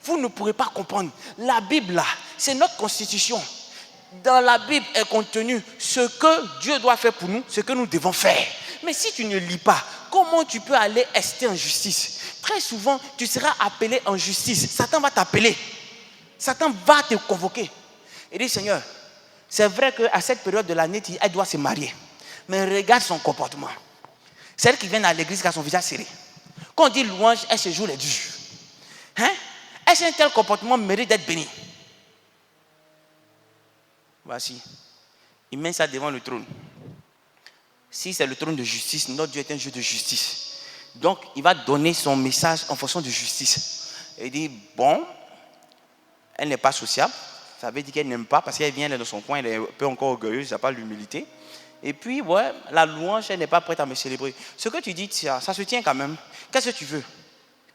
Speaker 3: Vous ne pourrez pas comprendre. La Bible, là, c'est notre constitution. Dans la Bible est contenu ce que Dieu doit faire pour nous, ce que nous devons faire. Mais si tu ne lis pas, comment tu peux aller rester en justice? Très souvent, tu seras appelé en justice. Satan va t'appeler. Satan va te convoquer. Et dit, Seigneur, c'est vrai qu'à cette période de l'année, elle doit se marier. Mais regarde son comportement. Celle qui vient à l'église qui a son visage serré. Quand on dit louange, elle se joue les durs. Hein? Est-ce qu'un tel comportement mérite d'être béni? Voici. Il met ça devant le trône. Si c'est le trône de justice, notre Dieu est un Dieu de justice. Donc, il va donner son message en fonction de justice. Et il dit, bon, elle n'est pas sociable. Ça veut dire qu'elle n'aime pas parce qu'elle vient dans son coin, elle est un peu encore orgueilleuse, elle n'a pas l'humilité. Et puis, ouais, la louange, elle n'est pas prête à me célébrer. Ce que tu dis, ça se tient quand même. Qu'est-ce que tu veux?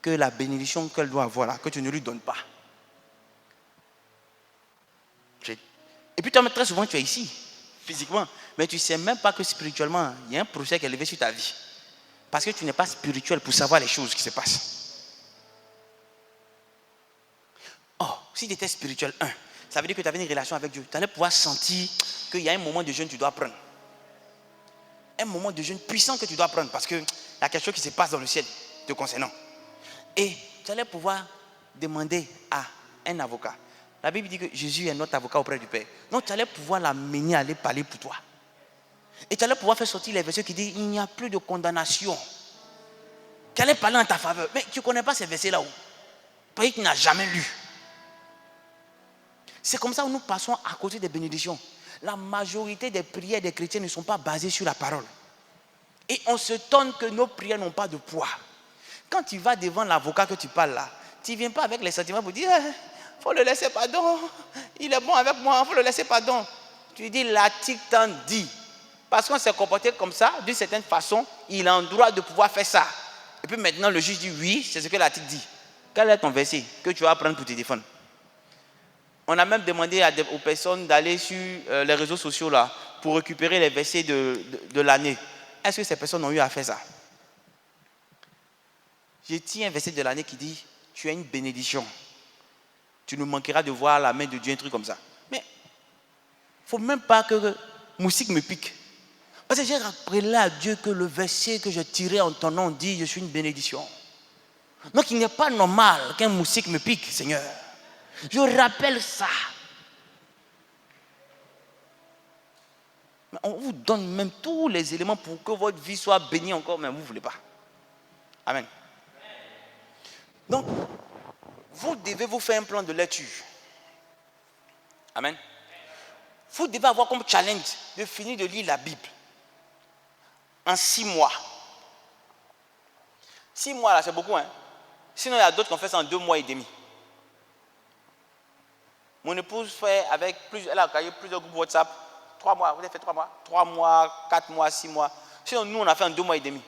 Speaker 3: Que la bénédiction qu'elle doit avoir là, que tu ne lui donnes pas. Et puis, toi, très souvent, tu es ici, physiquement. Mais tu ne sais même pas que spirituellement, il y a un procès qui est levé sur ta vie. Parce que tu n'es pas spirituel pour savoir les choses qui se passent. Oh, si tu étais spirituel, ça veut dire que tu avais une relation avec Dieu. Tu allais pouvoir sentir qu'il y a un moment de jeûne que tu dois prendre. Un moment de jeûne puissant que tu dois prendre parce qu'il y a quelque chose qui se passe dans le ciel te concernant. Et tu allais pouvoir demander à un avocat. La Bible dit que Jésus est notre avocat auprès du Père. Donc tu allais pouvoir l'amener à aller parler pour toi. Et tu allais pouvoir faire sortir les versets qui disent il n'y a plus de condamnation. Tu allais parler en ta faveur. Mais tu ne connais pas ces versets-là où? Parce que tu n'as jamais lu. C'est comme ça que nous passons à côté des bénédictions. La majorité des prières des chrétiens ne sont pas basées sur la parole. Et on se tonne que nos prières n'ont pas de poids. Quand tu vas devant l'avocat que tu parles là, tu ne viens pas avec les sentiments pour dire il faut le laisser pardon, il est bon avec moi, il faut le laisser pardon. Tu dis l'article t'en dit. Parce qu'on s'est comporté comme ça, d'une certaine façon, il a un droit de pouvoir faire ça. Et puis maintenant le juge dit oui, c'est ce que l'article dit. Quel est ton verset que tu vas apprendre pour te défendre? On a même demandé aux personnes d'aller sur les réseaux sociaux là pour récupérer les versets de l'année. Est-ce que ces personnes ont eu à faire ça? J'ai tiré un verset de l'année qui dit tu as une bénédiction. Tu ne manqueras de voir la main de Dieu, un truc comme ça. Mais il ne faut même pas que moustique me pique. Parce que j'ai rappelé à Dieu que le verset que je tirais en ton nom dit je suis une bénédiction. Donc il n'est pas normal qu'un moustique me pique, Seigneur. Je rappelle ça. Mais on vous donne même tous les éléments pour que votre vie soit bénie encore, mais vous ne voulez pas. Amen. Donc, vous devez vous faire un plan de lecture. Amen. Vous devez avoir comme challenge de finir de lire la Bible en 6 mois. 6 mois là, c'est beaucoup, hein. Sinon, il y a d'autres qui ont fait ça en 2 mois et demi. Mon épouse fait avec elle a créé plusieurs groupes WhatsApp. 3 mois, vous avez fait 3 mois? 3 mois, 4 mois, 6 mois. Sinon, nous, on a fait en 2 mois et demi.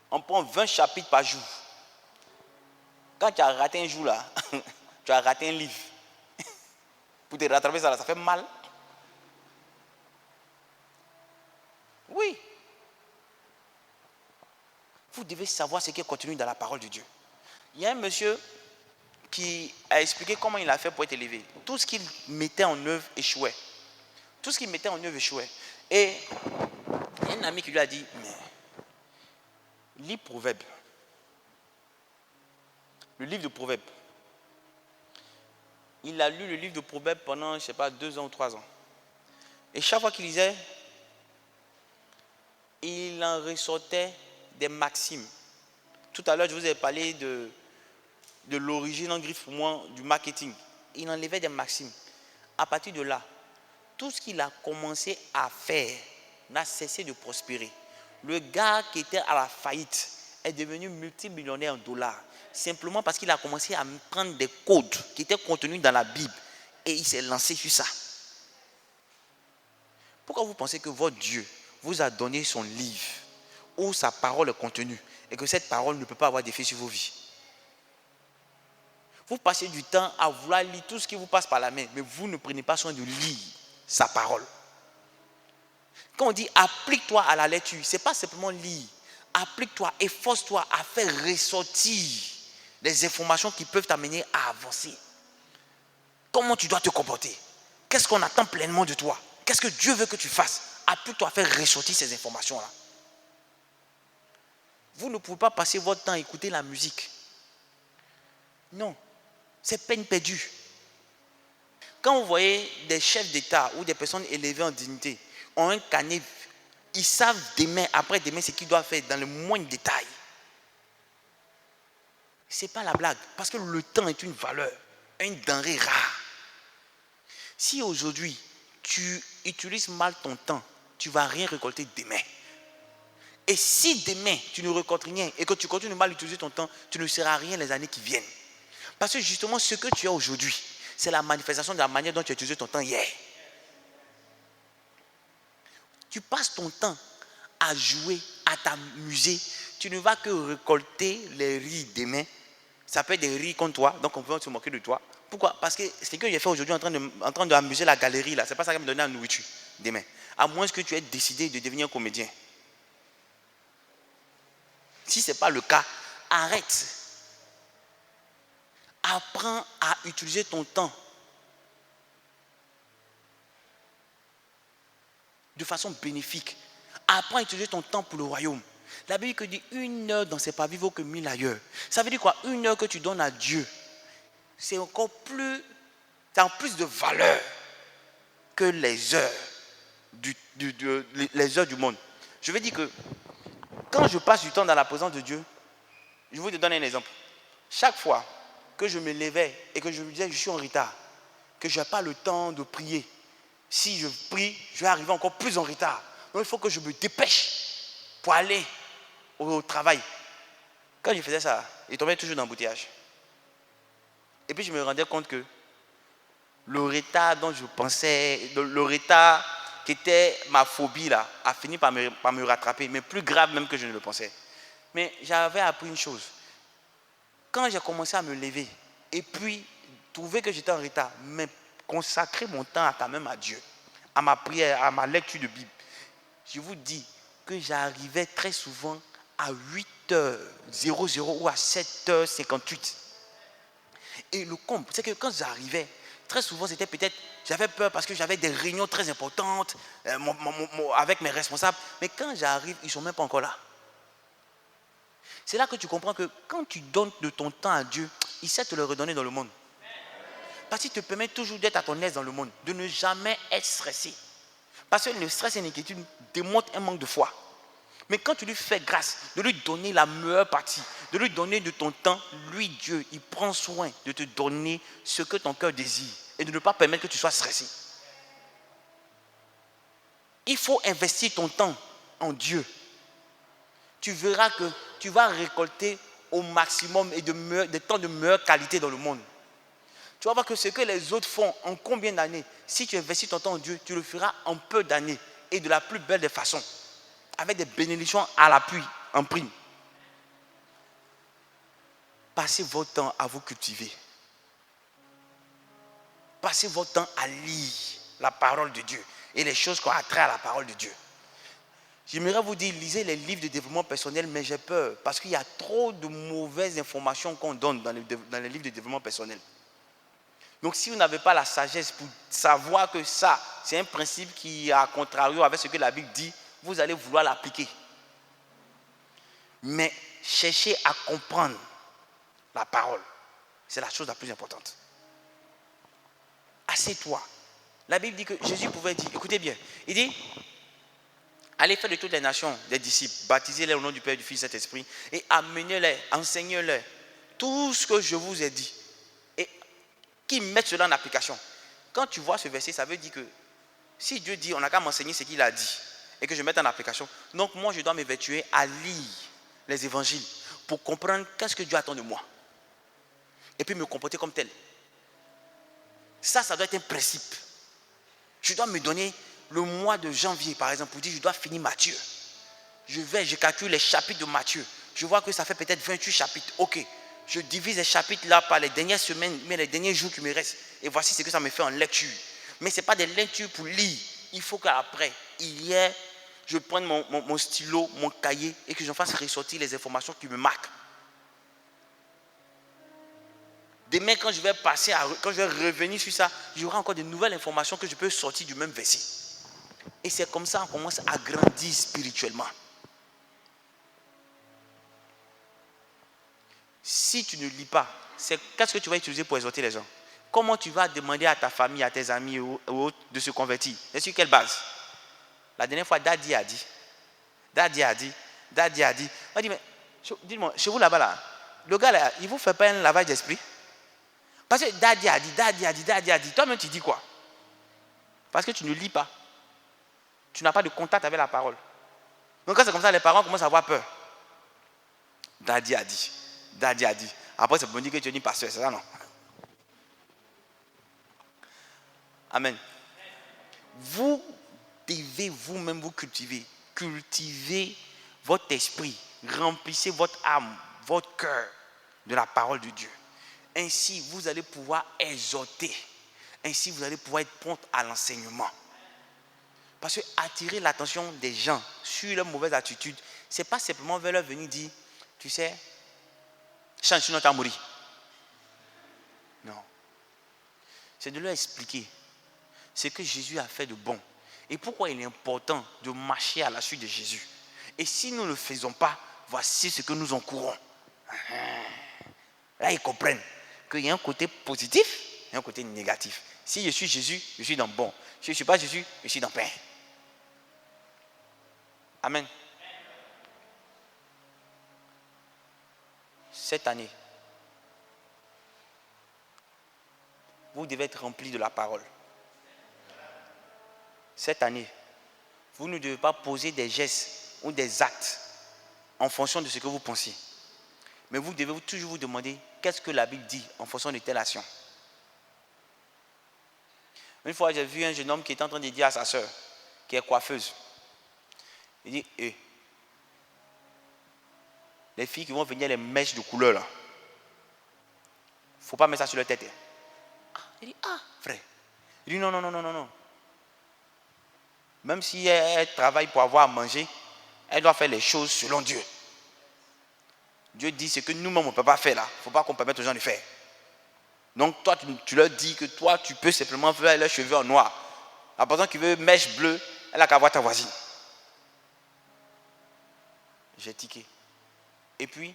Speaker 3: On prend 20 chapitres par jour. Quand tu as raté un jour là, tu as raté un livre. Pour te rattraper ça là, ça fait mal. Oui. Vous devez savoir ce qui est contenu dans la parole de Dieu. Il y a un monsieur qui a expliqué comment il a fait pour être élevé. Tout ce qu'il mettait en œuvre échouait. Tout ce qu'il mettait en œuvre échouait. Et il y a un ami qui lui a dit, mais lis Proverbes. Le livre de Proverbes. Il a lu le livre de Proverbes pendant, je ne sais pas, 2 ans ou 3 ans. Et chaque fois qu'il lisait, il en ressortait des maximes. Tout à l'heure, je vous ai parlé de l'origine en griffe pour moi du marketing. Il enlevait des maximes. À partir de là, tout ce qu'il a commencé à faire n'a cessé de prospérer. Le gars qui était à la faillite est devenu multimillionnaire en dollars. Simplement parce qu'il a commencé à prendre des codes qui étaient contenus dans la Bible et il s'est lancé sur ça. Pourquoi vous pensez que votre Dieu vous a donné son livre où sa parole est contenue et que cette parole ne peut pas avoir d'effet sur vos vies? Vous passez du temps à vouloir lire tout ce qui vous passe par la main, mais vous ne prenez pas soin de lire sa parole. Quand on dit applique-toi à la lecture, ce n'est pas simplement lire. Applique-toi, efforce-toi à faire ressortir des informations qui peuvent t'amener à avancer. Comment tu dois te comporter? Qu'est-ce qu'on attend pleinement de toi? Qu'est-ce que Dieu veut que tu fasses? Appuie-toi à faire ressortir ces informations-là. Vous ne pouvez pas passer votre temps à écouter la musique. Non, c'est peine perdue. Quand vous voyez des chefs d'État ou des personnes élevées en dignité ont un carnet, ils savent demain, après-demain, ce qu'ils doivent faire dans le moindre détail. Ce n'est pas la blague, parce que le temps est une valeur, une denrée rare. Si aujourd'hui, tu utilises mal ton temps, tu ne vas rien récolter demain. Et si demain, tu ne récoltes rien et que tu continues mal à utiliser ton temps, tu ne seras rien les années qui viennent. Parce que justement, ce que tu as aujourd'hui, c'est la manifestation de la manière dont tu as utilisé ton temps hier. Tu passes ton temps à jouer, à t'amuser. Tu ne vas que récolter les rires demain. Ça peut être des rires contre toi, donc on peut se moquer de toi. Pourquoi? Parce que ce que j'ai fait aujourd'hui en train d'amuser la galerie, là, ce n'est pas ça qui va me donner la nourriture demain. À moins que tu aies décidé de devenir comédien. Si ce n'est pas le cas, arrête. Apprends à utiliser ton temps de façon bénéfique. Apprends à utiliser ton temps pour le royaume. La Bible dit 1 heure dans ses pavis vaut que 1000 ailleurs. Ça veut dire quoi? 1 heure que tu donnes à Dieu, c'est encore plus, ça a plus de valeur que les heures les heures du monde. Je veux dire que quand je passe du temps dans la présence de Dieu, je vais te donner un exemple. Chaque fois que je me levais et que je me disais je suis en retard, que je n'ai pas le temps de prier, si je prie, je vais arriver encore plus en retard. Donc il faut que je me dépêche pour aller au travail. Quand je faisais ça, je tombais toujours dans l'embouteillage. Et puis je me rendais compte que le retard dont je pensais, le retard qui était ma phobie là, a fini par me rattraper, mais plus grave même que je ne le pensais. Mais j'avais appris une chose. Quand j'ai commencé à me lever et puis trouver que j'étais en retard, mais consacrer mon temps quand même à Dieu, à ma prière, à ma lecture de Bible, je vous dis que j'arrivais très souvent à 8h00 ou à 7h58. Et le comble, c'est que quand j'arrivais, très souvent c'était peut-être, j'avais peur parce que j'avais des réunions très importantes avec mes responsables. Mais quand j'arrive, ils ne sont même pas encore là. C'est là que tu comprends que quand tu donnes de ton temps à Dieu, il sait te le redonner dans le monde. Parce qu'il te permet toujours d'être à ton aise dans le monde, de ne jamais être stressé. Parce que le stress et l'inquiétude démontrent un manque de foi. Mais quand tu lui fais grâce, de lui donner la meilleure partie, de lui donner de ton temps, lui, Dieu, il prend soin de te donner ce que ton cœur désire et de ne pas permettre que tu sois stressé. Il faut investir ton temps en Dieu. Tu verras que tu vas récolter au maximum et des temps de meilleure qualité dans le monde. Tu vas voir que ce que les autres font en combien d'années, si tu investis ton temps en Dieu, tu le feras en peu d'années et de la plus belle des façons, avec des bénédictions à l'appui, en prime. Passez votre temps à vous cultiver. Passez votre temps à lire la parole de Dieu et les choses qui ont trait à la parole de Dieu. J'aimerais vous dire, lisez les livres de développement personnel, mais j'ai peur parce qu'il y a trop de mauvaises informations qu'on donne dans les livres de développement personnel. Donc si vous n'avez pas la sagesse pour savoir que ça, c'est un principe qui est à contrario avec ce que la Bible dit, vous allez vouloir l'appliquer. Mais cherchez à comprendre la parole. C'est la chose la plus importante. Assieds-toi. La Bible dit que Jésus pouvait dire, écoutez bien, il dit, allez faire de toutes les nations des disciples, baptisez-les au nom du Père, du Fils et du Saint-Esprit, et amenez-les, enseignez-les tout ce que je vous ai dit. Et qu'ils mettent cela en application. Quand tu vois ce verset, ça veut dire que si Dieu dit, on n'a qu'à m'enseigner ce qu'il a dit, et que je mette en application, donc moi je dois m'évertuer à lire les évangiles pour comprendre qu'est-ce que Dieu attend de moi. Et puis me comporter comme tel. Ça doit être un principe. Je dois me donner le mois de janvier, par exemple, pour dire je dois finir Matthieu. Je calcule les chapitres de Matthieu. Je vois que ça fait peut-être 28 chapitres. Ok, je divise les chapitres là par les dernières semaines, mais les derniers jours qui me restent. Et voici ce que ça me fait en lecture. Mais ce n'est pas des lectures pour lire. Il faut qu'après, je prenne mon stylo, mon cahier et que j'en fasse ressortir les informations qui me marquent. demain, quand je vais quand je vais revenir sur ça, j'aurai encore de nouvelles informations que je peux sortir du même verset. Et c'est comme ça qu'on commence à grandir spirituellement. Si tu ne lis pas, qu'est-ce que tu vas utiliser pour exhorter les gens? Comment tu vas demander à ta famille, à tes amis ou autres de se convertir? Et sur quelle base? La dernière fois, Daddy a dit. On dit, mais dis-moi, chez vous là-bas, là, le gars là, il ne vous fait pas un lavage d'esprit? Parce que Daddy a dit. Toi-même, tu dis quoi? Parce que tu ne lis pas. Tu n'as pas de contact avec la parole. Donc quand c'est comme ça, les parents commencent à avoir peur. Daddy a dit. Après, c'est pour me dire que tu es une pasteur, c'est ça, non? Amen. Vous devez vous-même vous cultiver. Cultivez votre esprit. Remplissez votre âme, votre cœur de la parole de Dieu. Ainsi, vous allez pouvoir exhorter. Ainsi, vous allez pouvoir être prompt à l'enseignement. Parce que attirer l'attention des gens sur leur mauvaise attitude, ce n'est pas simplement leur venir dire, tu sais, change sinon tu as mouru. Non. C'est de leur expliquer ce que Jésus a fait de bon et pourquoi il est important de marcher à la suite de Jésus. Et si nous ne le faisons pas, voici ce que nous encourons. Là, ils comprennent qu'il y a un côté positif et un côté négatif. Si je suis Jésus, je suis dans le bon. Si je ne suis pas Jésus, je suis dans le pain. Amen. Cette année, vous devez être rempli de la parole. Cette année, vous ne devez pas poser des gestes ou des actes en fonction de ce que vous pensez. Mais vous devez toujours vous demander qu'est-ce que la Bible dit en fonction de telle action. Une fois, j'ai vu un jeune homme qui était en train de dire à sa soeur, qui est coiffeuse, il dit, les filles qui vont venir les mèches de couleur là, il ne faut pas mettre ça sur leur tête. Il dit, frère. Il dit, non. Même si elle travaille pour avoir à manger, elle doit faire les choses selon Dieu. Dieu dit ce que nous-mêmes on ne peut pas faire là. Il ne faut pas qu'on permette aux gens de faire. Donc toi, tu leur dis que toi, tu peux simplement faire leurs cheveux en noir. La personne qui veut mèche bleue, elle n'a qu'à voir ta voisine. J'ai tiqué. Et puis,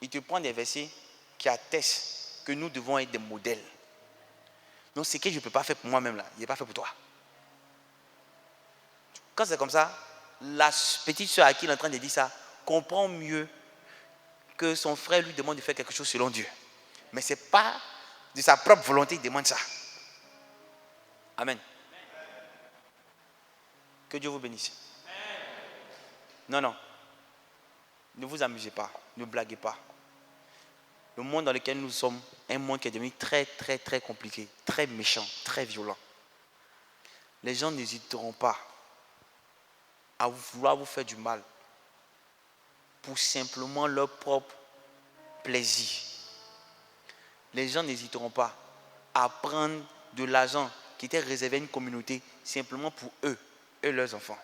Speaker 3: il te prend des versets qui attestent que nous devons être des modèles. Donc ce que je ne peux pas faire pour moi-même là, il n'est pas fait pour toi. Quand c'est comme ça, la petite soeur à qui il est en train de dire ça comprend mieux que son frère lui demande de faire quelque chose selon Dieu. Mais ce n'est pas de sa propre volonté qu'il demande ça. Amen. Que Dieu vous bénisse. Non. Ne vous amusez pas, ne blaguez pas. Le monde dans lequel nous sommes est un monde qui est devenu très, très, très compliqué, très méchant, très violent. Les gens n'hésiteront pas à vouloir vous faire du mal pour simplement leur propre plaisir. Les gens n'hésiteront pas à prendre de l'argent qui était réservé à une communauté simplement pour eux et leurs enfants.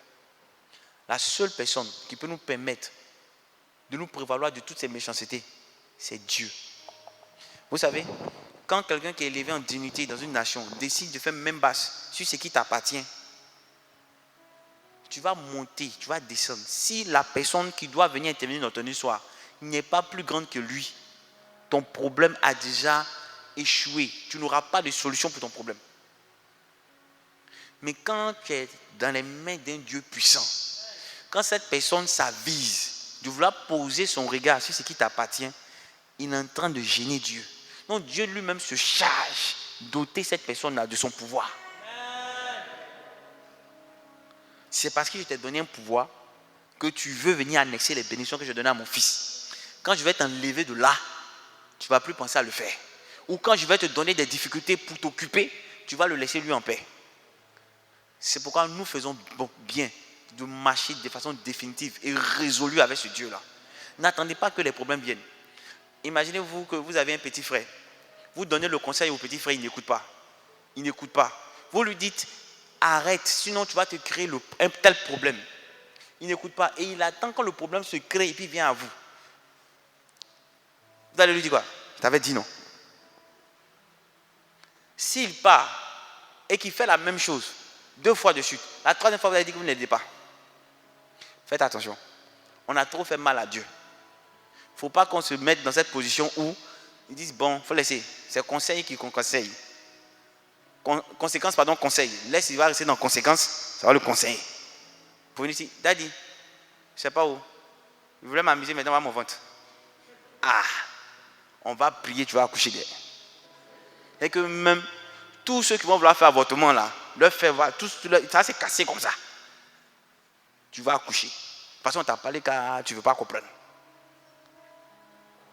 Speaker 3: La seule personne qui peut nous permettre de nous prévaloir de toutes ces méchancetés, c'est Dieu. Vous savez, quand quelqu'un qui est élevé en dignité dans une nation décide de faire même basse sur ce qui t'appartient, tu vas monter, tu vas descendre. Si la personne qui doit venir intervenir dans ton histoire n'est pas plus grande que lui, ton problème a déjà échoué. Tu n'auras pas de solution pour ton problème. Mais quand tu es dans les mains d'un Dieu puissant, quand cette personne s'avise de vouloir poser son regard sur ce qui t'appartient, il est en train de gêner Dieu. Donc Dieu lui-même se charge d'ôter cette personne-là de son pouvoir. C'est parce que je t'ai donné un pouvoir que tu veux venir annexer les bénédictions que je donnais à mon fils. Quand je vais t'enlever de là, tu ne vas plus penser à le faire. Ou quand je vais te donner des difficultés pour t'occuper, tu vas le laisser lui en paix. C'est pourquoi nous faisons bien de marcher de façon définitive et résolue avec ce Dieu-là. N'attendez pas que les problèmes viennent. Imaginez-vous que vous avez un petit frère. Vous donnez le conseil au petit frère, il n'écoute pas. Il n'écoute pas. Vous lui dites, arrête, sinon tu vas te créer un tel problème. Il n'écoute pas et il attend quand le problème se crée et puis il vient à vous. Vous allez lui dire quoi? Je t'avais dit non. S'il part et qu'il fait la même chose 2 fois de suite, la 3e fois, vous avez dit que vous ne l'aidez pas. Faites attention. On a trop fait mal à Dieu. Il ne faut pas qu'on se mette dans cette position où ils disent, bon, il faut laisser. C'est conseil qui conseille. Conséquence, pardon, conseil. Laisse, il va rester dans conséquence, ça va le conseiller. Pour venir ici, Daddy, je ne sais pas où. Il voulait m'amuser, maintenant on va mon ventre. Ah, on va prier, tu vas accoucher derrière. Et que même tous ceux qui vont vouloir faire avortement là, leur faire voir, ça s'est cassé comme ça. Tu vas accoucher. De toute façon, on t'a parlé car tu ne veux pas comprendre.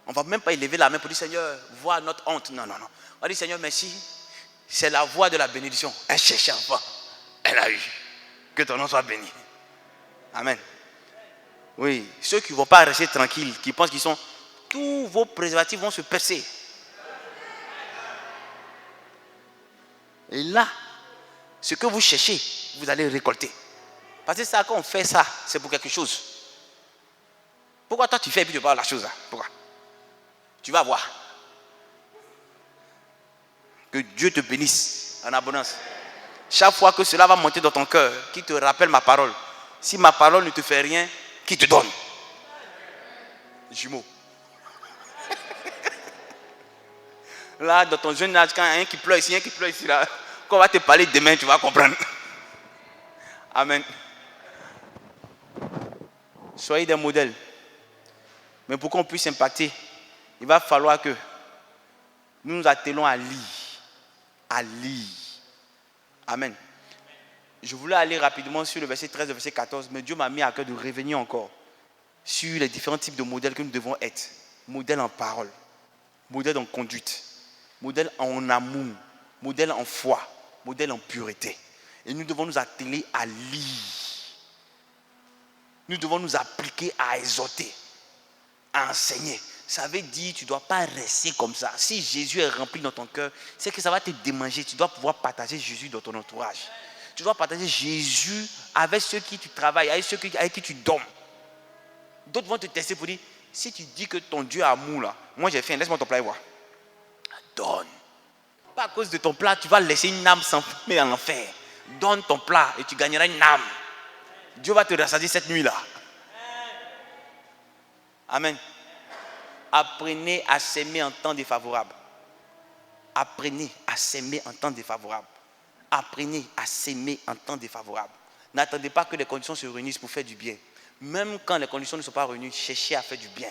Speaker 3: On ne va même pas élever la main pour dire Seigneur, vois notre honte. Non, non, non. On va dire Seigneur, merci. C'est la voie de la bénédiction. Elle cherchait enfant. Elle a eu. Que ton nom soit béni. Amen. Oui, ceux qui ne vont pas rester tranquilles, qui pensent qu'ils sont. Tous vos préservatifs vont se percer. Et là, ce que vous cherchez, vous allez récolter. Parce que ça, quand on fait ça, c'est pour quelque chose. Pourquoi toi tu fais et puis tu parles de la chose là? Pourquoi? Tu vas voir. Que Dieu te bénisse en abondance. Chaque fois que cela va monter dans ton cœur, qui te rappelle ma parole. Si ma parole ne te fait rien, qui te donne? Jumeaux. Là, dans ton jeune âge, quand il y a un qui pleure ici, un qui pleure ici, là, quand on va te parler demain, tu vas comprendre. Amen. Soyez des modèles. Mais pour qu'on puisse impacter, il va falloir que nous nous attelons à lire. À lire. Amen. Je voulais aller rapidement sur le verset 13 et le verset 14, mais Dieu m'a mis à cœur de revenir encore sur les différents types de modèles que nous devons être. Modèle en parole, modèle en conduite, modèle en amour, modèle en foi, modèle en pureté. Et nous devons nous atteler à lire. Nous devons nous appliquer à exhorter, à enseigner. Ça veut dire que tu ne dois pas rester comme ça. Si Jésus est rempli dans ton cœur, c'est que ça va te démanger. Tu dois pouvoir partager Jésus dans ton entourage. Tu dois partager Jésus avec ceux qui tu travailles, avec ceux avec qui tu dormes. D'autres vont te tester pour dire, si tu dis que ton Dieu a amour là, moi j'ai faim, laisse-moi ton plat et voir. Donne. Pas à cause de ton plat, tu vas laisser une âme s'enfermer en enfer. Donne ton plat et tu gagneras une âme. Dieu va te rassasier cette nuit là. Amen. Apprenez à s'aimer en temps défavorable. Apprenez à s'aimer en temps défavorable. Apprenez à s'aimer en temps défavorable. N'attendez pas que les conditions se réunissent pour faire du bien. Même quand les conditions ne sont pas réunies, cherchez à faire du bien.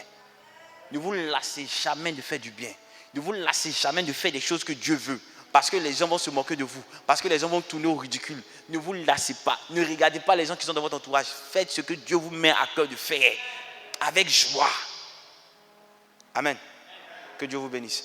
Speaker 3: Ne vous lassez jamais de faire du bien. Ne vous lassez jamais de faire des choses que Dieu veut. Parce que les gens vont se moquer de vous. Parce que les gens vont tourner au ridicule. Ne vous lassez pas. Ne regardez pas les gens qui sont dans votre entourage. Faites ce que Dieu vous met à cœur de faire. Avec joie. Amen. Que Dieu vous bénisse.